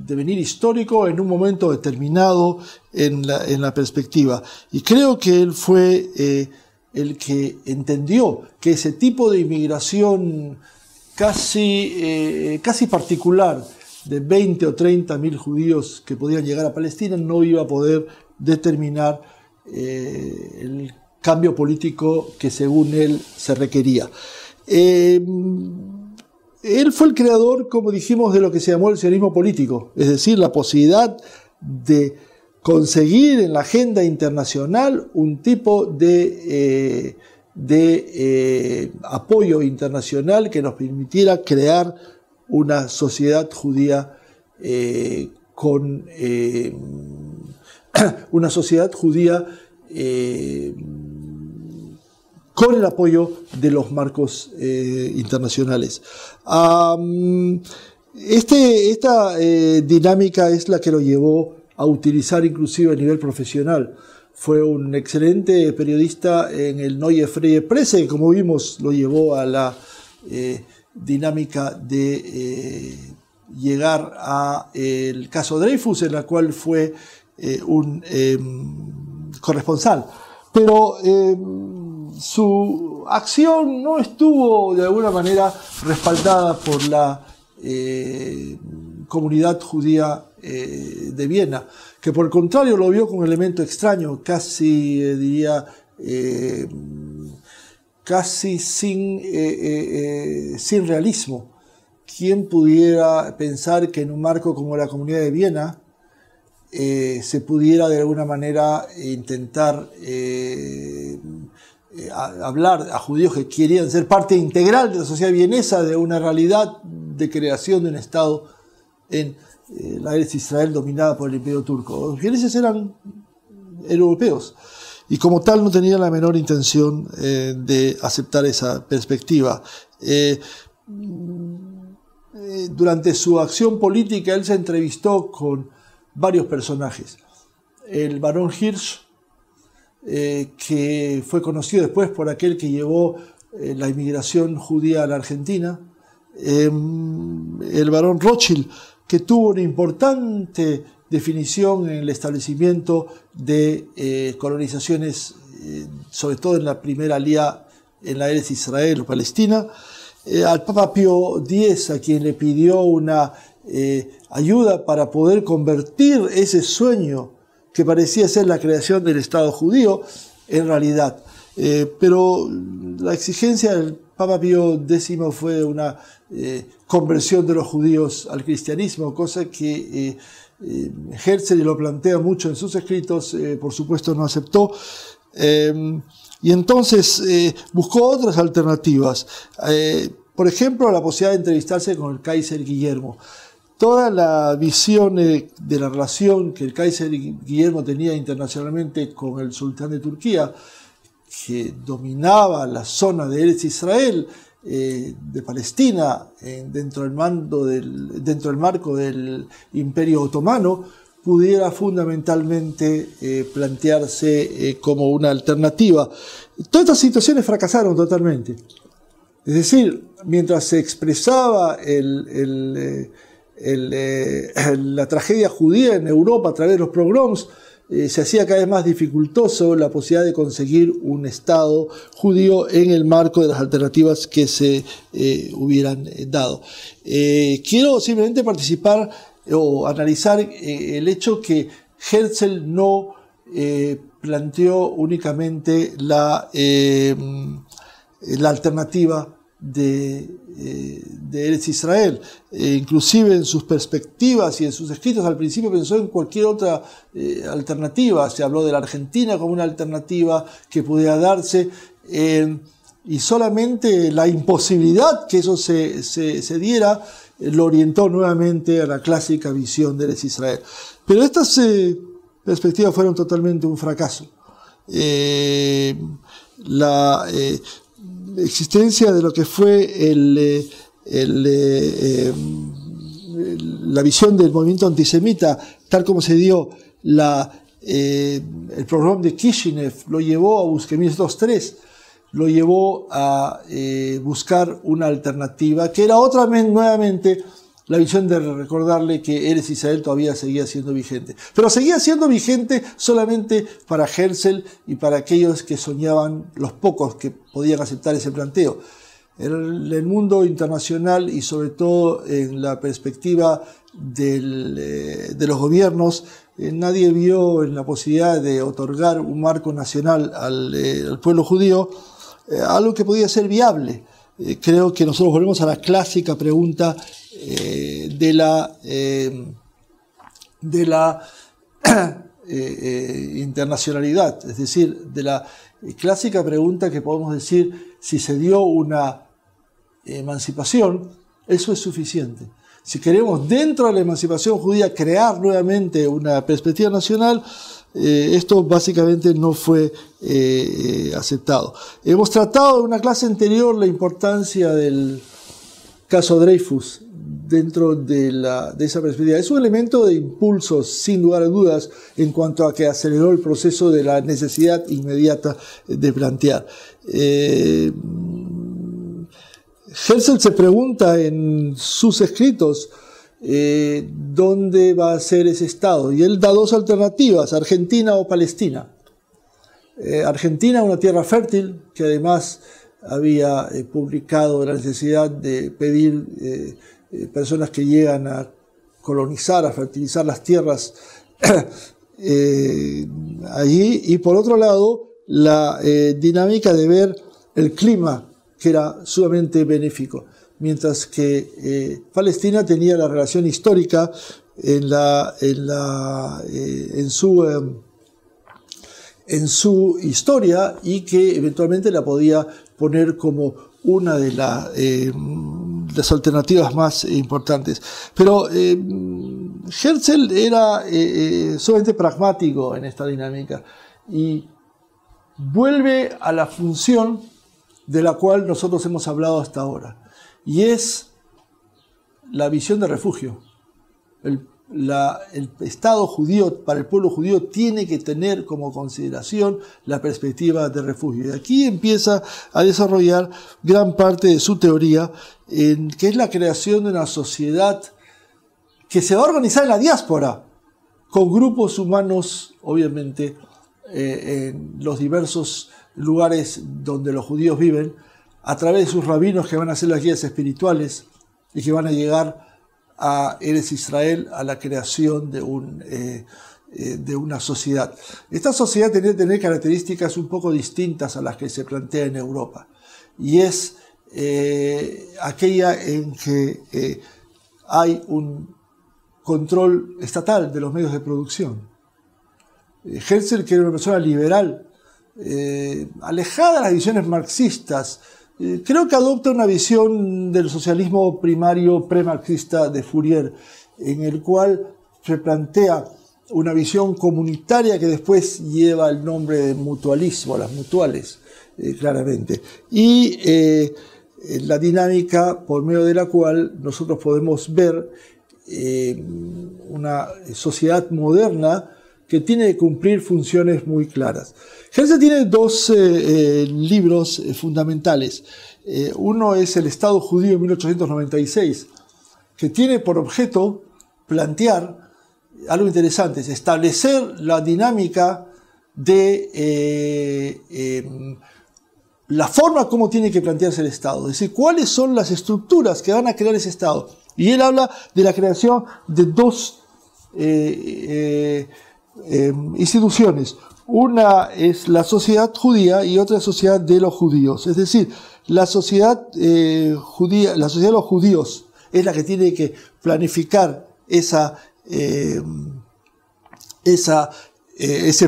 devenir histórico en un momento determinado en la perspectiva. Y creo que él fue el que entendió que ese tipo de inmigración casi particular, de 20 o 30 mil judíos que podían llegar a Palestina, no iba a poder determinar el cambio político que según él se requería. Él fue el creador, como dijimos, de lo que se llamó el sionismo político, es decir, la posibilidad de conseguir en la agenda internacional un tipo de apoyo internacional que nos permitiera crear una sociedad judía con el apoyo de los marcos internacionales. Esta dinámica es la que lo llevó a utilizar inclusive a nivel profesional. Fue un excelente periodista en el Neue Freie Presse, que como vimos lo llevó a la dinámica de llegar a el caso Dreyfus, en la cual fue un corresponsal. Pero su acción no estuvo de alguna manera respaldada por la comunidad judía de Viena, que por el contrario lo vio con un elemento extraño, casi diría casi sin realismo. ¿Quién pudiera pensar que en un marco como la Comunidad de Viena se pudiera de alguna manera intentar hablar a judíos que querían ser parte integral de la sociedad vienesa, de una realidad de creación de un Estado en la Eretz Israel dominada por el Imperio Turco? Los vieneses eran europeos y como tal no tenían la menor intención de aceptar esa perspectiva. Durante su acción política él se entrevistó con varios personajes. El barón Hirsch, que fue conocido después por aquel que llevó la inmigración judía a la Argentina. El barón Rothschild, que tuvo una importante definición en el establecimiento de colonizaciones, sobre todo en la primera alía en la Eretz Israel o Palestina. Al Papa Pío X, a quien le pidió una ayuda para poder convertir ese sueño que parecía ser la creación del Estado judío en realidad. Pero la exigencia del Papa Pío X fue una conversión de los judíos al cristianismo, cosa que Herzl lo plantea mucho en sus escritos, por supuesto no aceptó. Y entonces buscó otras alternativas. Por ejemplo, la posibilidad de entrevistarse con el Kaiser Guillermo. Toda la visión de la relación que el Kaiser Guillermo tenía internacionalmente con el sultán de Turquía, que dominaba la zona de Eretz Israel, de Palestina, dentro del marco del Imperio Otomano, pudiera fundamentalmente plantearse como una alternativa. Todas estas situaciones fracasaron totalmente. Es decir, mientras se expresaba la tragedia judía en Europa a través de los pogroms, se hacía cada vez más dificultoso la posibilidad de conseguir un Estado judío en el marco de las alternativas que se hubieran dado. Quiero simplemente participar o analizar el hecho que Herzl no planteó únicamente la alternativa de Eretz Israel. Inclusive en sus perspectivas y en sus escritos al principio pensó en cualquier otra alternativa. Se habló de la Argentina como una alternativa que pudiera darse, y solamente la imposibilidad que eso se diera lo orientó nuevamente a la clásica visión de Eretz Israel. Pero estas perspectivas fueron totalmente un fracaso. La existencia de lo que fue la visión del movimiento antisemita, tal como se dio el programa de Kishinev, lo llevó a buscar, 1903, lo llevó a buscar una alternativa, que era otra vez nuevamente la visión de recordarle que Eretz Israel todavía seguía siendo vigente. Pero seguía siendo vigente solamente para Herzl y para aquellos que soñaban, los pocos que podían aceptar ese planteo. En el mundo internacional y sobre todo en la perspectiva de los gobiernos, nadie vio en la posibilidad de otorgar un marco nacional al pueblo judío algo que podía ser viable. Creo que nosotros volvemos a la clásica pregunta de la internacionalidad, es decir, de la clásica pregunta que podemos decir: si se dio una emancipación, eso es suficiente. Si queremos dentro de la emancipación judía crear nuevamente una perspectiva nacional, esto básicamente no fue aceptado. Hemos tratado en una clase anterior la importancia del caso Dreyfus dentro de esa perspectiva. Es un elemento de impulso, sin lugar a dudas, en cuanto a que aceleró el proceso de la necesidad inmediata de plantear. Herzl se pregunta en sus escritos dónde va a ser ese Estado, y él da dos alternativas: Argentina o Palestina. Argentina, una tierra fértil, que además había publicado la necesidad de pedir personas que llegan a colonizar, a fertilizar las tierras allí, y por otro lado la dinámica de ver el clima, que era sumamente benéfico, mientras que Palestina tenía la relación histórica en su historia, y que eventualmente la podía poner como una de las alternativas más importantes. Pero Herzl era sumamente pragmático en esta dinámica y vuelve a la función de la cual nosotros hemos hablado hasta ahora, y es la visión de refugio. El Estado judío, para el pueblo judío, tiene que tener como consideración la perspectiva de refugio. Y aquí empieza a desarrollar gran parte de su teoría, que es la creación de una sociedad que se va a organizar en la diáspora, con grupos humanos, obviamente, en los diversos lugares donde los judíos viven, a través de sus rabinos, que van a ser las guías espirituales y que van a llegar a Eretz Israel, a la creación de una sociedad. Esta sociedad tiene que tener características un poco distintas a las que se plantea en Europa, y es aquella en que hay un control estatal de los medios de producción. Herzl, que era una persona liberal, alejada de las visiones marxistas, creo que adopta una visión del socialismo primario premarxista de Fourier, en el cual se plantea una visión comunitaria que después lleva el nombre de mutualismo, las mutuales, claramente. Y la dinámica por medio de la cual nosotros podemos ver una sociedad moderna que tiene que cumplir funciones muy claras. Herzl tiene dos libros fundamentales. Uno es El Estado Judío en 1896, que tiene por objeto plantear algo interesante, es establecer la dinámica de la forma como tiene que plantearse el Estado, es decir, cuáles son las estructuras que van a crear ese Estado. Y él habla de la creación de dos instituciones. Una es la sociedad judía y otra sociedad de los judíos. Es decir, la sociedad judía, la sociedad de los judíos es la que tiene que planificar ese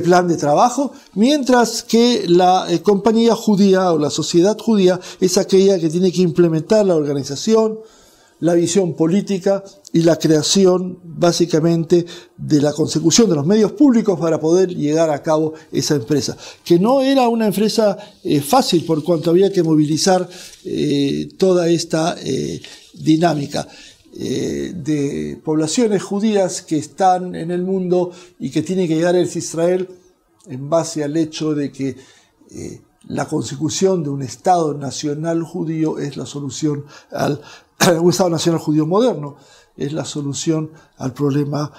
plan de trabajo, mientras que la compañía judía o la sociedad judía es aquella que tiene que implementar la organización, la visión política y la creación, básicamente, de la consecución de los medios públicos para poder llegar a cabo esa empresa, que no era una empresa fácil, por cuanto había que movilizar toda esta dinámica de poblaciones judías que están en el mundo y que tienen que llegar a Israel en base al hecho de que la consecución de un Estado nacional judío es la solución un Estado nacional judío moderno, es la solución al problema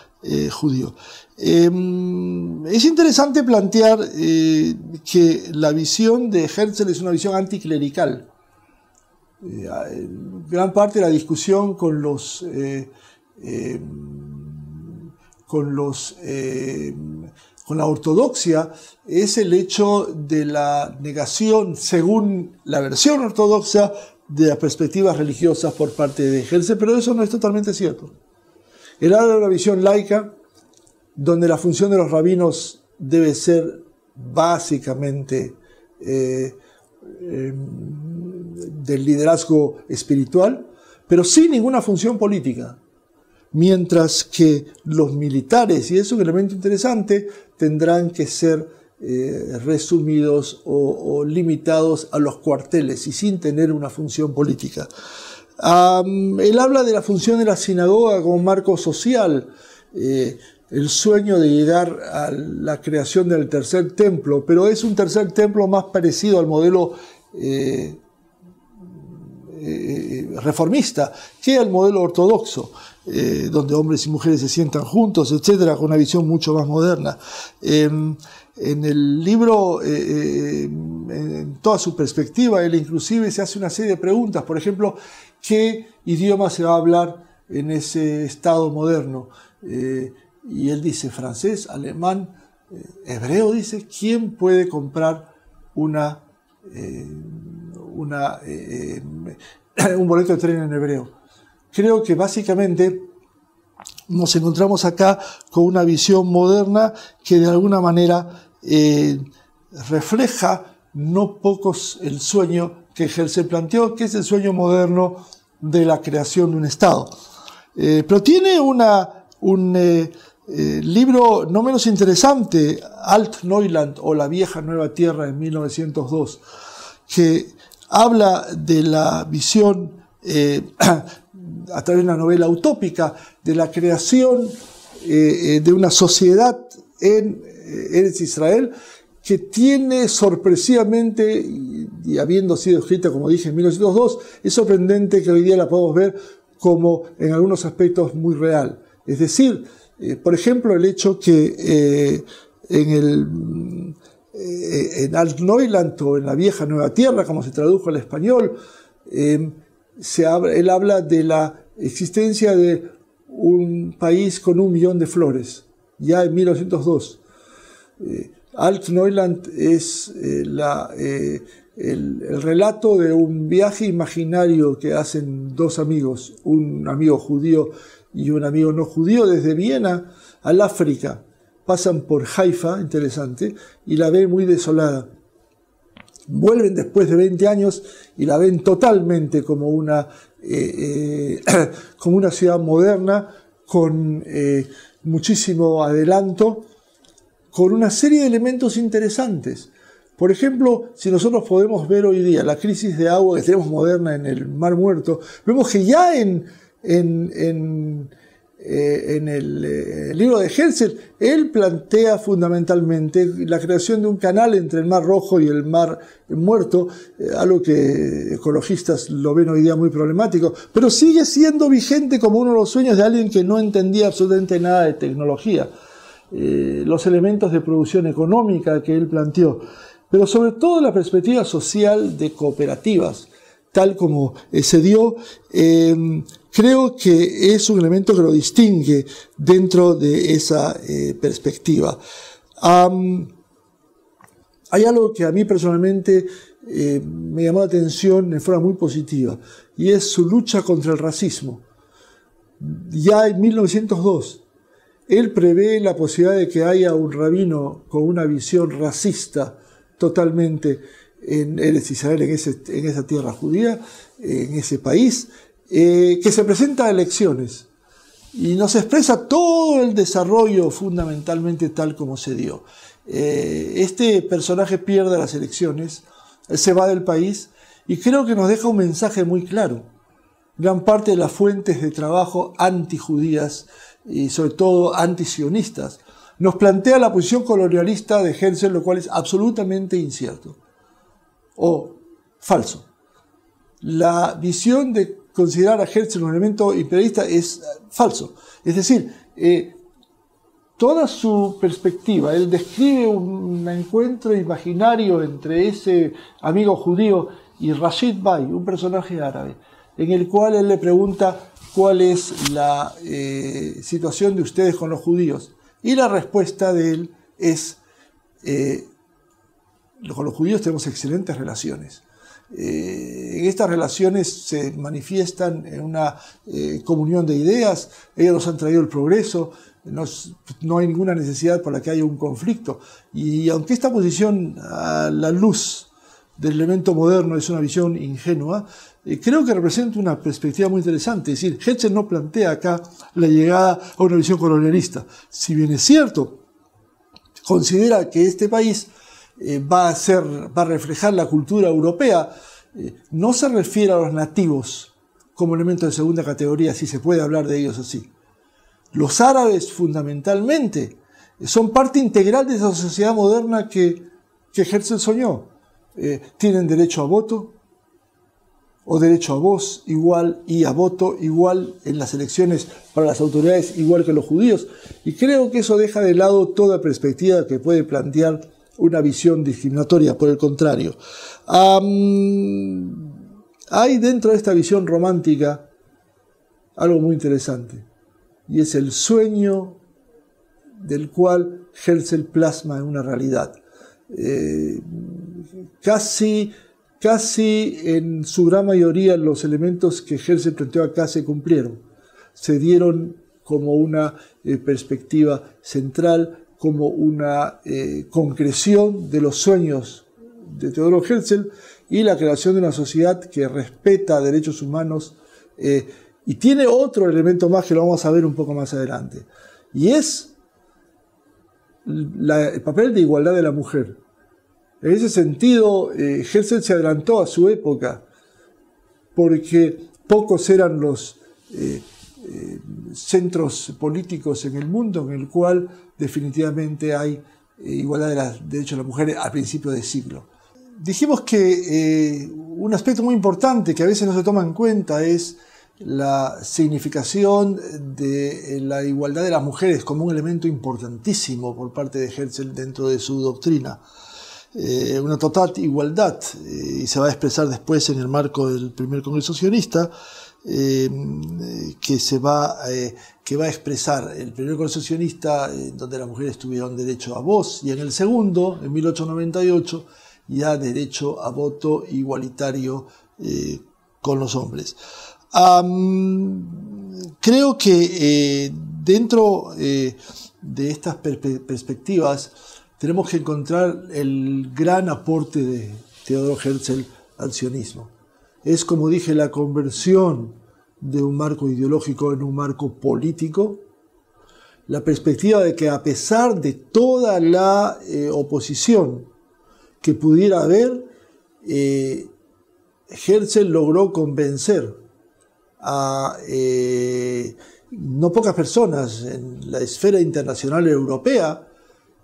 judío. Es interesante plantear que la visión de Herzl es una visión anticlerical. Gran parte de la discusión con la ortodoxia es el hecho de la negación, según la versión ortodoxa, de las perspectivas religiosas por parte de Herzl, pero eso no es totalmente cierto. Él habla de una visión laica, donde la función de los rabinos debe ser básicamente del liderazgo espiritual, pero sin ninguna función política. Mientras que los militares, y eso es un elemento interesante, tendrán que ser resumidos o limitados a los cuarteles y sin tener una función política. Él habla de la función de la sinagoga como marco social, el sueño de llegar a la creación del tercer templo, pero es un tercer templo más parecido al modelo reformista que al modelo ortodoxo, donde hombres y mujeres se sientan juntos, etcétera, con una visión mucho más moderna. En el libro, en toda su perspectiva, él inclusive se hace una serie de preguntas. Por ejemplo, ¿qué idioma se va a hablar en ese Estado moderno. Y él dice francés, alemán, hebreo, dice, ¿quién puede comprar un boleto de tren en hebreo? Creo que básicamente nos encontramos acá con una visión moderna que de alguna manera refleja no pocos el sueño que Herzl planteó, que es el sueño moderno de la creación de un Estado. Pero tiene un libro no menos interesante, Alt-Neuland o La vieja nueva tierra en 1902, que habla de la visión a través de una novela utópica de la creación de una sociedad en Eretz Israel que tiene sorpresivamente, y habiendo sido escrita, como dije, en 1902, es sorprendente que hoy día la podamos ver como en algunos aspectos muy real. Es decir, por ejemplo, el hecho que en Alt-Neuland o en la vieja nueva tierra, como se tradujo al español, él habla de la existencia de un país con 1 millón de flores, ya en 1902. Alt-Neuland es el relato de un viaje imaginario que hacen dos amigos, un amigo judío y un amigo no judío, desde Viena al África. Pasan por Haifa, interesante, y la ven muy desolada. Vuelven después de 20 años y la ven totalmente como una ciudad moderna, con muchísimo adelanto, con una serie de elementos interesantes. Por ejemplo, si nosotros podemos ver hoy día la crisis de agua que tenemos moderna en el Mar Muerto, vemos que ya en el libro de Herzl, él plantea fundamentalmente la creación de un canal entre el Mar Rojo y el Mar Muerto, algo que ecologistas lo ven hoy día muy problemático, pero sigue siendo vigente como uno de los sueños de alguien que no entendía absolutamente nada de tecnología. Los elementos de producción económica que él planteó, pero sobre todo la perspectiva social de cooperativas, tal como se dio, creo que es un elemento que lo distingue dentro de esa perspectiva. Hay algo que a mí personalmente me llamó la atención de forma muy positiva, y es su lucha contra el racismo. Ya en 1902, él prevé la posibilidad de que haya un rabino con una visión racista totalmente en Eretz Israel, en esa tierra judía, en ese país, que se presenta a elecciones y nos expresa todo el desarrollo fundamentalmente tal como se dio. Este personaje pierde las elecciones, se va del país y creo que nos deja un mensaje muy claro. Gran parte de las fuentes de trabajo antijudías y sobre todo antisionistas nos plantea la posición colonialista de Herzl, lo cual es absolutamente incierto o falso. La visión de considerar a Herzl un elemento imperialista es falso. Es decir, toda su perspectiva, él describe un encuentro imaginario entre ese amigo judío y Rashid Bey, un personaje árabe, en el cual él le pregunta cuál es la situación de ustedes con los judíos. Y la respuesta de él es, con los judíos tenemos excelentes relaciones. En estas relaciones se manifiestan en una comunión de ideas, ellos nos han traído el progreso, no hay ninguna necesidad por la que haya un conflicto. Y aunque esta posición a la luz del elemento moderno es una visión ingenua, creo que representa una perspectiva muy interesante. Es decir, Herzl no plantea acá la llegada a una visión colonialista. Si bien es cierto, considera que este país va a reflejar la cultura europea, no se refiere a los nativos como elemento de segunda categoría, si se puede hablar de ellos así. Los árabes, fundamentalmente, son parte integral de esa sociedad moderna que Herzl soñó. Tienen derecho a voto, o derecho a voz igual y a voto igual en las elecciones para las autoridades, igual que los judíos. Y creo que eso deja de lado toda perspectiva que puede plantear una visión discriminatoria. Por el contrario, hay dentro de esta visión romántica, algo muy interesante, y es el sueño del cual Herzl plasma en una realidad. Casi en su gran mayoría los elementos que Herzl planteó acá se cumplieron, se dieron como una perspectiva central, como una concreción de los sueños de Theodor Herzl y la creación de una sociedad que respeta derechos humanos, y tiene otro elemento más que lo vamos a ver un poco más adelante, y es el papel de igualdad de la mujer. En ese sentido, Herzl se adelantó a su época, porque pocos eran los centros políticos en el mundo en el cual definitivamente hay igualdad de los derechos de las mujeres a principios de siglo. Dijimos que un aspecto muy importante que a veces no se toma en cuenta es la significación de la igualdad de las mujeres como un elemento importantísimo por parte de Herzl dentro de su doctrina. Una total igualdad, y se va a expresar después en el marco del primer Congreso Sionista, que va a expresar el primer Congreso Sionista, donde las mujeres tuvieron derecho a voz, y en el segundo, en 1898, ya derecho a voto igualitario con los hombres. Creo que dentro de estas perspectivas tenemos que encontrar el gran aporte de Theodor Herzl al sionismo. Es, como dije, la conversión de un marco ideológico en un marco político, la perspectiva de que a pesar de toda la oposición que pudiera haber, Herzl logró convencer a no pocas personas en la esfera internacional europea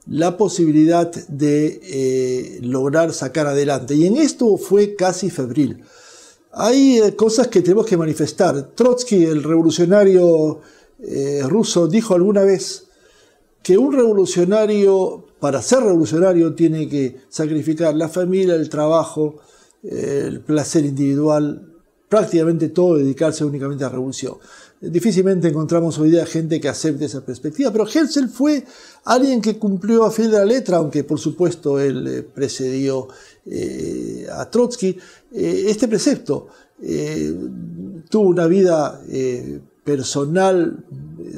la posibilidad de lograr sacar adelante. Y en esto fue casi febril. Hay cosas que tenemos que manifestar. Trotsky, el revolucionario ruso, dijo alguna vez que un revolucionario, para ser revolucionario, tiene que sacrificar la familia, el trabajo, el placer individual, prácticamente todo, dedicarse únicamente a la revolución. Difícilmente encontramos hoy día gente que acepte esa perspectiva, pero Herzl fue alguien que cumplió a fiel de la letra, aunque por supuesto él precedió a Trotsky, este precepto. Tuvo una vida personal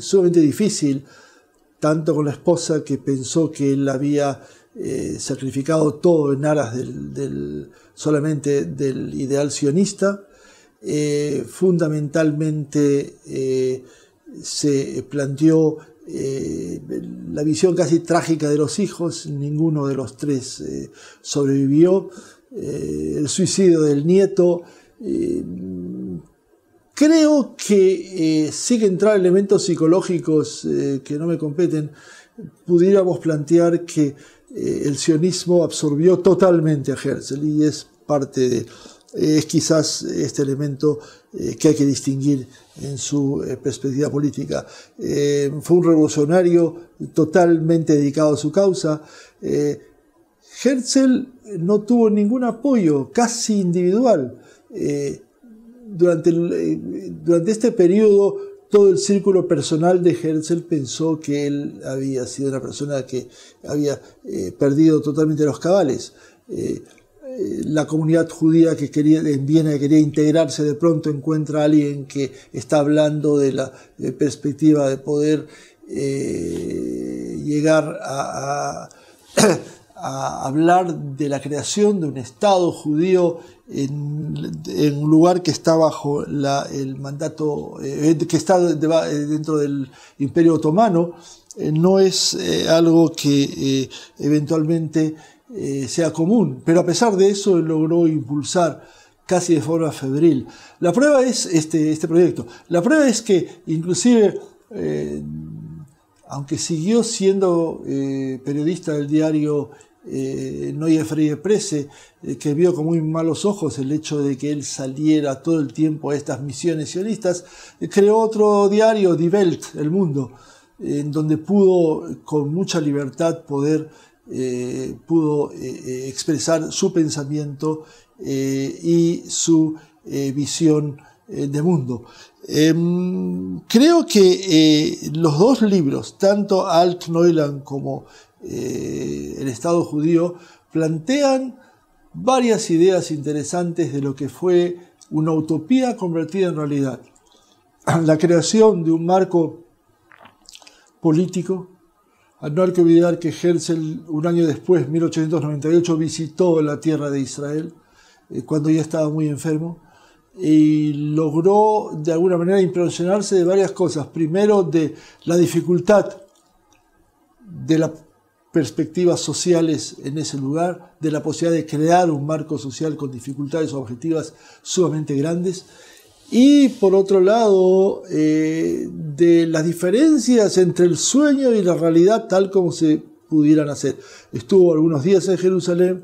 sumamente difícil, tanto con la esposa, que pensó que él había sacrificado todo en aras solamente del ideal sionista. Fundamentalmente se planteó la visión casi trágica de los hijos. Ninguno de los tres sobrevivió. El suicidio del nieto. Creo que sin entrar elementos psicológicos que no me competen, pudiéramos plantear que el sionismo absorbió totalmente a Herzl, y es parte de... Es quizás este elemento que hay que distinguir en su perspectiva política. Fue un revolucionario totalmente dedicado a su causa. Herzl no tuvo ningún apoyo, casi individual. Durante este periodo, todo el círculo personal de Herzl pensó que él había sido una persona que había perdido totalmente los cabales. La comunidad judía en Viena, que quería integrarse, de pronto encuentra a alguien que está hablando de la perspectiva de poder llegar a hablar de la creación de un Estado judío en un lugar que está bajo el mandato, que está dentro del Imperio Otomano. No es algo que eventualmente sea común, pero a pesar de eso él logró impulsar casi de forma febril. La prueba es este proyecto. La prueba es que inclusive, aunque siguió siendo periodista del diario Neue Freie Presse, que vio con muy malos ojos el hecho de que él saliera todo el tiempo a estas misiones sionistas, creó otro diario, Die Welt, El Mundo, en donde pudo con mucha libertad pudo expresar su pensamiento y su visión de mundo. Creo que los dos libros, tanto Alt-Neuland como El Estado Judío, plantean varias ideas interesantes de lo que fue una utopía convertida en realidad. La creación de un marco político. No hay que olvidar que Herzl, un año después, 1898, visitó la tierra de Israel, cuando ya estaba muy enfermo, y logró de alguna manera impresionarse de varias cosas. Primero, de la dificultad de las perspectivas sociales en ese lugar, de la posibilidad de crear un marco social con dificultades objetivas sumamente grandes, y por otro lado, de las diferencias entre el sueño y la realidad tal como se pudieran hacer. Estuvo algunos días en Jerusalén,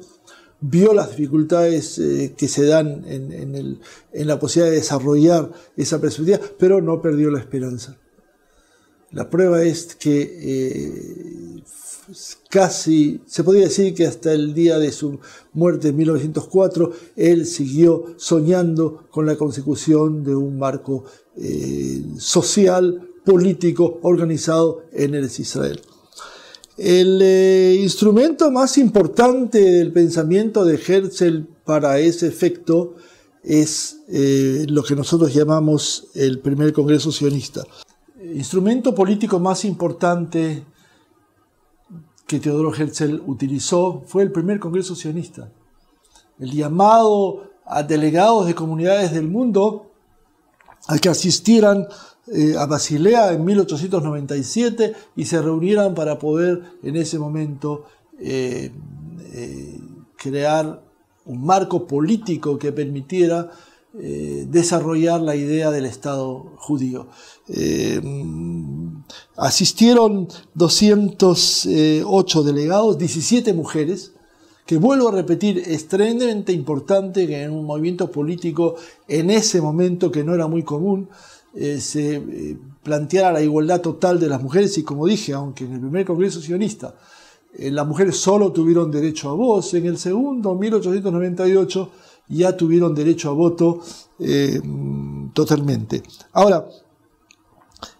vio las dificultades que se dan en la posibilidad de desarrollar esa perspectiva, pero no perdió la esperanza. La prueba es que casi, se podría decir que hasta el día de su muerte en 1904, él siguió soñando con la consecución de un marco social, político, organizado en Eretz Israel. El instrumento más importante del pensamiento de Herzl para ese efecto es lo que nosotros llamamos el primer Congreso Sionista. El instrumento político más importante que Teodoro Herzl utilizó fue el primer Congreso Sionista. El llamado a delegados de comunidades del mundo a que asistieran a Basilea en 1897 y se reunieran para poder en ese momento crear un marco político que permitiera desarrollar la idea del Estado judío. Asistieron 208 delegados, 17 mujeres, que vuelvo a repetir, es tremendamente importante que en un movimiento político en ese momento, que no era muy común, se planteara la igualdad total de las mujeres. Y como dije, aunque en el primer Congreso Sionista las mujeres solo tuvieron derecho a voz, en el segundo, 1898, ya tuvieron derecho a voto totalmente. Ahora,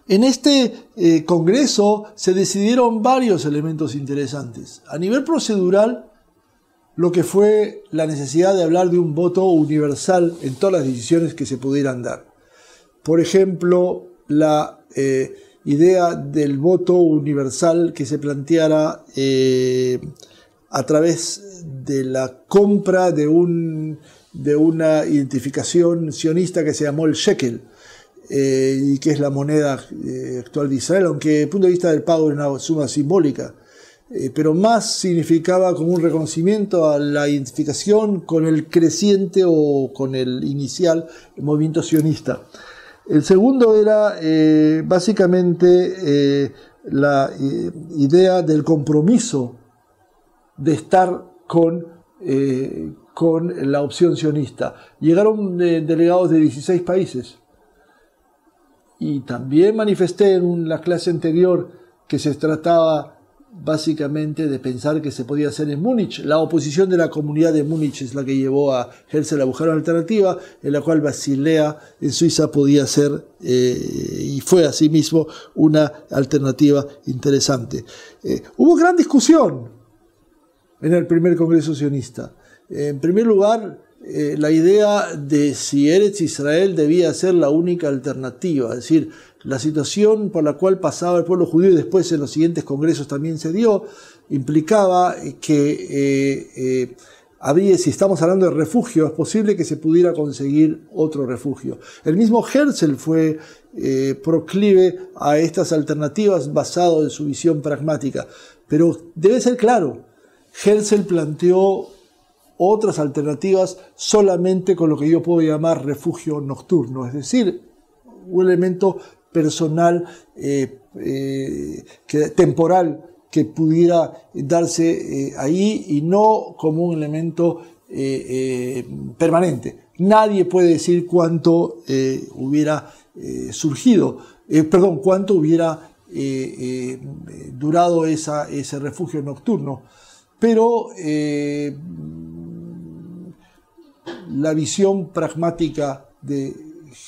en este Congreso se decidieron varios elementos interesantes. A nivel procedural, lo que fue la necesidad de hablar de un voto universal en todas las decisiones que se pudieran dar. Por ejemplo, la idea del voto universal que se planteara a través de la compra de una identificación sionista que se llamó el shekel, y que es la moneda actual de Israel, aunque desde el punto de vista del pago era una suma simbólica, pero más significaba como un reconocimiento a la identificación con el creciente o con el inicial movimiento sionista. El segundo era básicamente la idea del compromiso de estar con la opción sionista. Llegaron delegados de 16 países. Y también manifesté en la clase anterior que se trataba básicamente de pensar que se podía hacer en Múnich. La oposición de la comunidad de Múnich es la que llevó a Herzl a buscar una alternativa, en la cual Basilea en Suiza podía ser, y fue asimismo, una alternativa interesante. Hubo gran discusión en el primer Congreso Sionista. En primer lugar, la idea de si Eretz Israel debía ser la única alternativa, es decir, la situación por la cual pasaba el pueblo judío, y después en los siguientes congresos también se dio, implicaba que si estamos hablando de refugio, es posible que se pudiera conseguir otro refugio. El mismo Herzl fue proclive a estas alternativas basado en su visión pragmática, pero debe ser claro, Herzl planteó otras alternativas solamente con lo que yo puedo llamar refugio nocturno, es decir, un elemento personal, temporal, que pudiera darse ahí y no como un elemento permanente. Nadie puede decir cuánto hubiera cuánto hubiera durado ese refugio nocturno, pero la visión pragmática de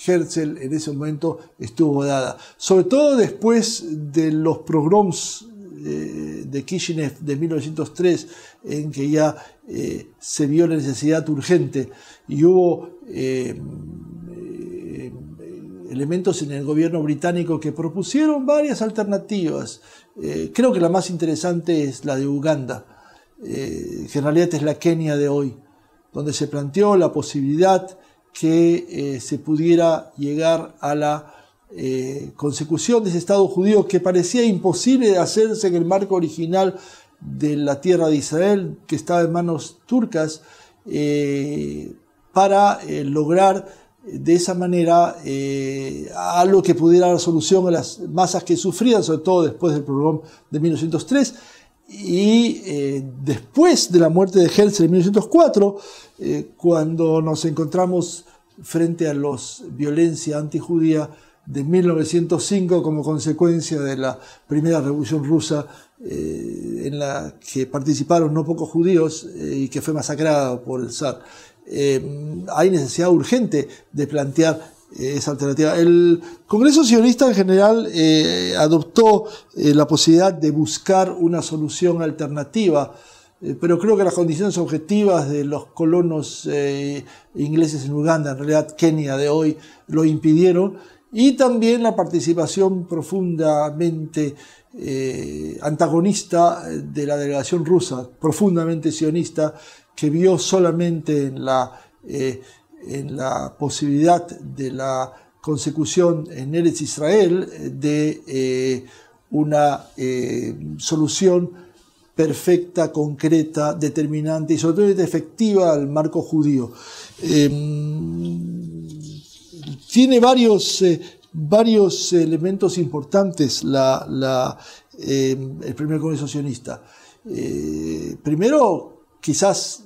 Herzl en ese momento estuvo dada. Sobre todo después de los pogroms de Kishinev de 1903, en que ya se vio la necesidad urgente y hubo elementos en el gobierno británico que propusieron varias alternativas. Creo que la más interesante es la de Uganda, que en realidad es la Kenia de hoy, donde se planteó la posibilidad que se pudiera llegar a la consecución de ese Estado judío que parecía imposible de hacerse en el marco original de la tierra de Israel, que estaba en manos turcas, para lograr de esa manera algo que pudiera dar solución a las masas que sufrían, sobre todo después del pogrom de 1903. Y después de la muerte de Herzl en 1904, cuando nos encontramos frente a la violencia antijudía de 1905 como consecuencia de la primera revolución rusa, en la que participaron no pocos judíos y que fue masacrada por el zar. Hay necesidad urgente de plantear esa alternativa. El Congreso Sionista en general adoptó la posibilidad de buscar una solución alternativa, pero creo que las condiciones objetivas de los colonos ingleses en Uganda, en realidad Kenia de hoy, lo impidieron, y también la participación profundamente antagonista de la delegación rusa, profundamente sionista, que vio solamente en la posibilidad de la consecución en Eretz Israel de una solución perfecta, concreta, determinante y sobre todo efectiva al marco judío. Tiene varios elementos importantes el primer Congreso Sionista. Primero, quizás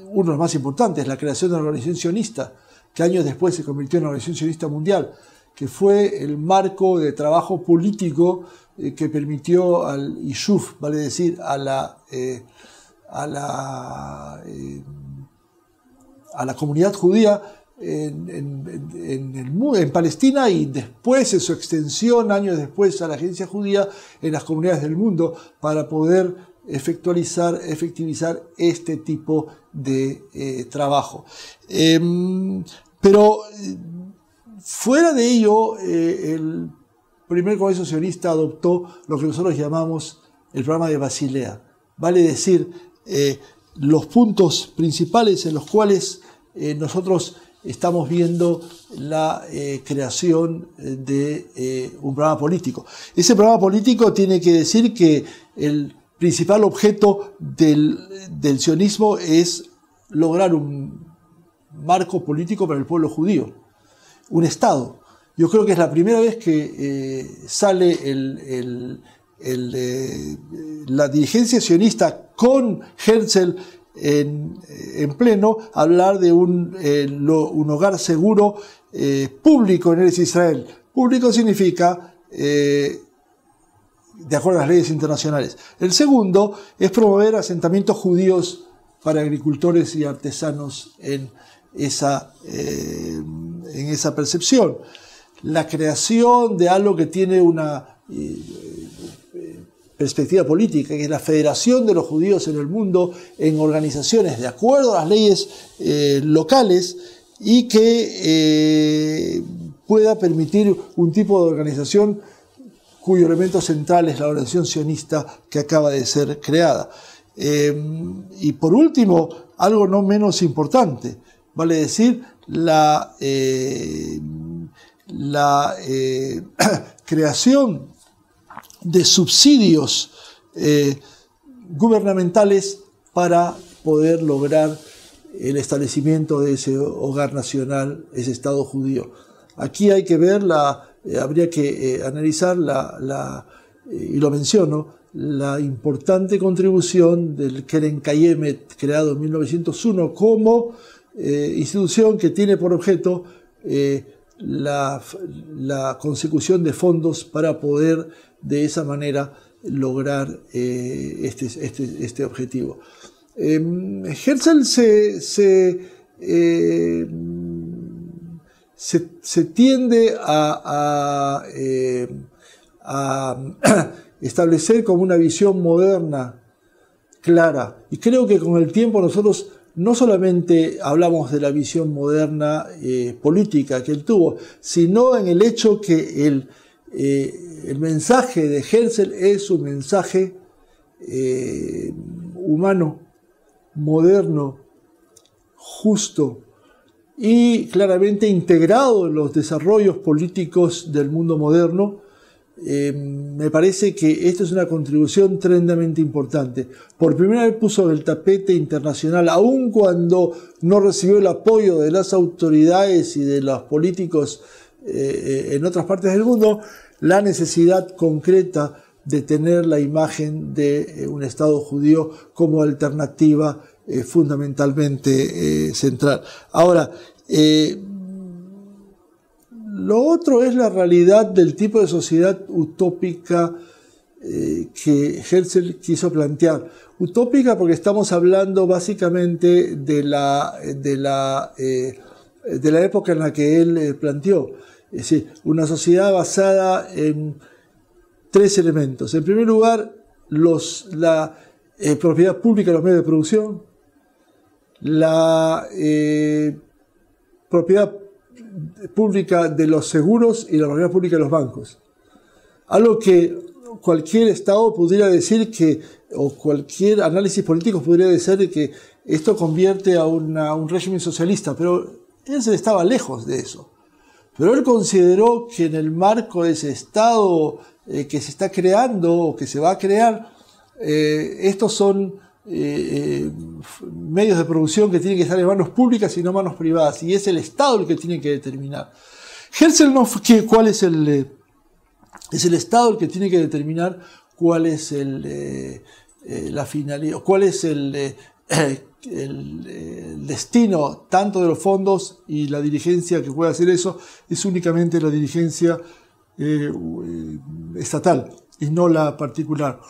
uno de los más importantes, la creación de la Organización Sionista, que años después se convirtió en la Organización Sionista Mundial, que fue el marco de trabajo político que permitió al Yishuv, vale decir, a la comunidad judía en Palestina, y después en su extensión, años después, a la agencia judía en las comunidades del mundo, para poder efectivizar este tipo de trabajo. Pero fuera de ello, el primer Congreso Sionista adoptó lo que nosotros llamamos el programa de Basilea, vale decir, los puntos principales en los cuales nosotros estamos viendo la creación de un programa político. Ese programa político tiene que decir que el principal objeto del sionismo es lograr un marco político para el pueblo judío, un Estado. Yo creo que es la primera vez que sale la dirigencia sionista con Herzl en pleno a hablar de un hogar seguro público en Eretz Israel. Público significa de acuerdo a las leyes internacionales. El segundo es promover asentamientos judíos para agricultores y artesanos en esa percepción. La creación de algo que tiene una perspectiva política, que es la federación de los judíos en el mundo en organizaciones de acuerdo a las leyes locales, y que pueda permitir un tipo de organización cuyo elemento central es la organización sionista que acaba de ser creada. Y por último, algo no menos importante, vale decir, la creación de subsidios gubernamentales para poder lograr el establecimiento de ese hogar nacional, ese Estado judío. Aquí hay que ver, habría que analizar y lo menciono, la importante contribución del Keren Kayemet, creado en 1901 como institución que tiene por objeto la consecución de fondos para poder de esa manera lograr este objetivo. Herzl se se tiende a establecer como una visión moderna, clara. Y creo que con el tiempo nosotros no solamente hablamos de la visión moderna política que él tuvo, sino en el hecho que el mensaje de Herzl es un mensaje humano, moderno, justo y claramente integrado en los desarrollos políticos del mundo moderno. Me parece que esta es una contribución tremendamente importante. Por primera vez puso en el tapete internacional, aun cuando no recibió el apoyo de las autoridades y de los políticos en otras partes del mundo, la necesidad concreta de tener la imagen de un Estado judío como alternativa fundamentalmente central. Ahora, lo otro es la realidad del tipo de sociedad utópica que Herzl quiso plantear. Utópica porque estamos hablando básicamente de la época en la que él planteó. Es decir, una sociedad basada en tres elementos. En primer lugar, la propiedad pública de los medios de producción, la propiedad pública de los seguros y la propiedad pública de los bancos. Algo que cualquier Estado pudiera decir que, o cualquier análisis político podría decir que esto convierte a un régimen socialista, pero él estaba lejos de eso. Pero él consideró que en el marco de ese Estado que se está creando o que se va a crear, estos son medios de producción que tienen que estar en manos públicas y no manos privadas, y es el Estado el que tiene que determinar. Herzl no fue cuál es el Estado el que tiene que determinar cuál es la finalidad, cuál es el destino tanto de los fondos, y la dirigencia que puede hacer eso es únicamente la dirigencia estatal y no la particular.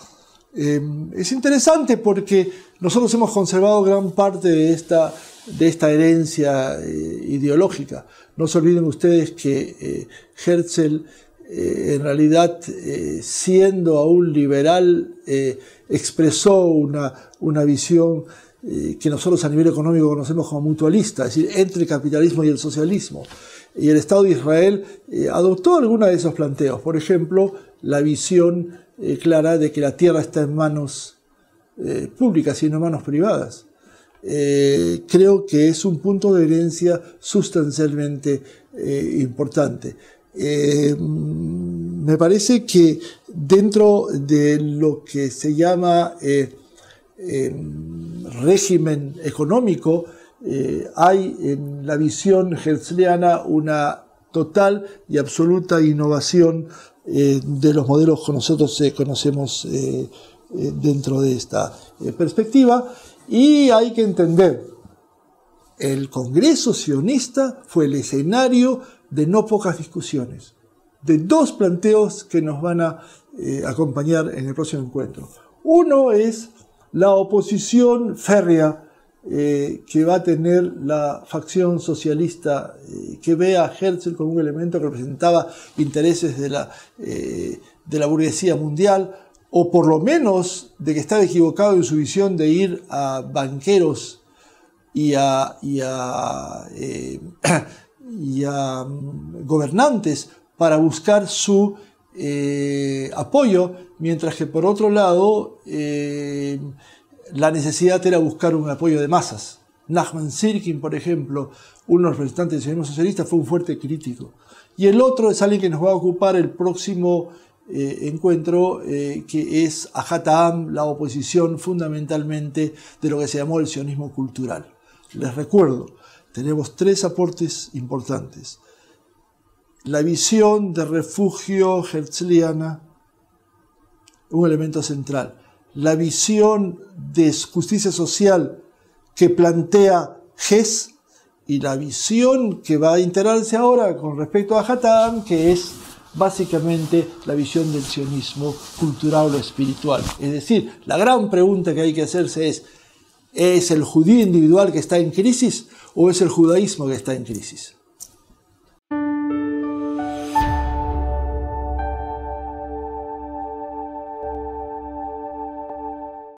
Es interesante porque nosotros hemos conservado gran parte de esta herencia ideológica. No se olviden ustedes que Herzl, en realidad, siendo aún liberal, expresó una visión que nosotros a nivel económico conocemos como mutualista, es decir, entre el capitalismo y el socialismo. Y el Estado de Israel adoptó algunos de esos planteos. Por ejemplo, la visión clara de que la tierra está en manos públicas y no en manos privadas. Creo que es un punto de herencia sustancialmente importante. Me parece que dentro de lo que se llama régimen económico, hay en la visión herzliana una total y absoluta innovación de los modelos que nosotros conocemos dentro de esta perspectiva. Y hay que entender, el Congreso sionista fue el escenario de no pocas discusiones, de dos planteos que nos van a acompañar en el próximo encuentro. Uno es la oposición férrea que va a tener la facción socialista, que ve a Herzl como un elemento que representaba intereses de la burguesía mundial, o por lo menos de que estaba equivocado en su visión de ir a banqueros y a gobernantes para buscar su apoyo, mientras que por otro lado la necesidad era buscar un apoyo de masas. Nachman Sirkin, por ejemplo, uno de los representantes del sionismo socialista, fue un fuerte crítico. Y el otro es alguien que nos va a ocupar el próximo encuentro, que es Ahad Ha'am, la oposición fundamentalmente de lo que se llamó el sionismo cultural. Les recuerdo, tenemos tres aportes importantes. La visión de refugio herzliana, un elemento central. La visión de justicia social que plantea Hess, y la visión que va a integrarse ahora con respecto a Ahad Ha'am, que es básicamente la visión del sionismo cultural o espiritual. Es decir, la gran pregunta que hay que hacerse ¿es el judío individual que está en crisis o es el judaísmo que está en crisis?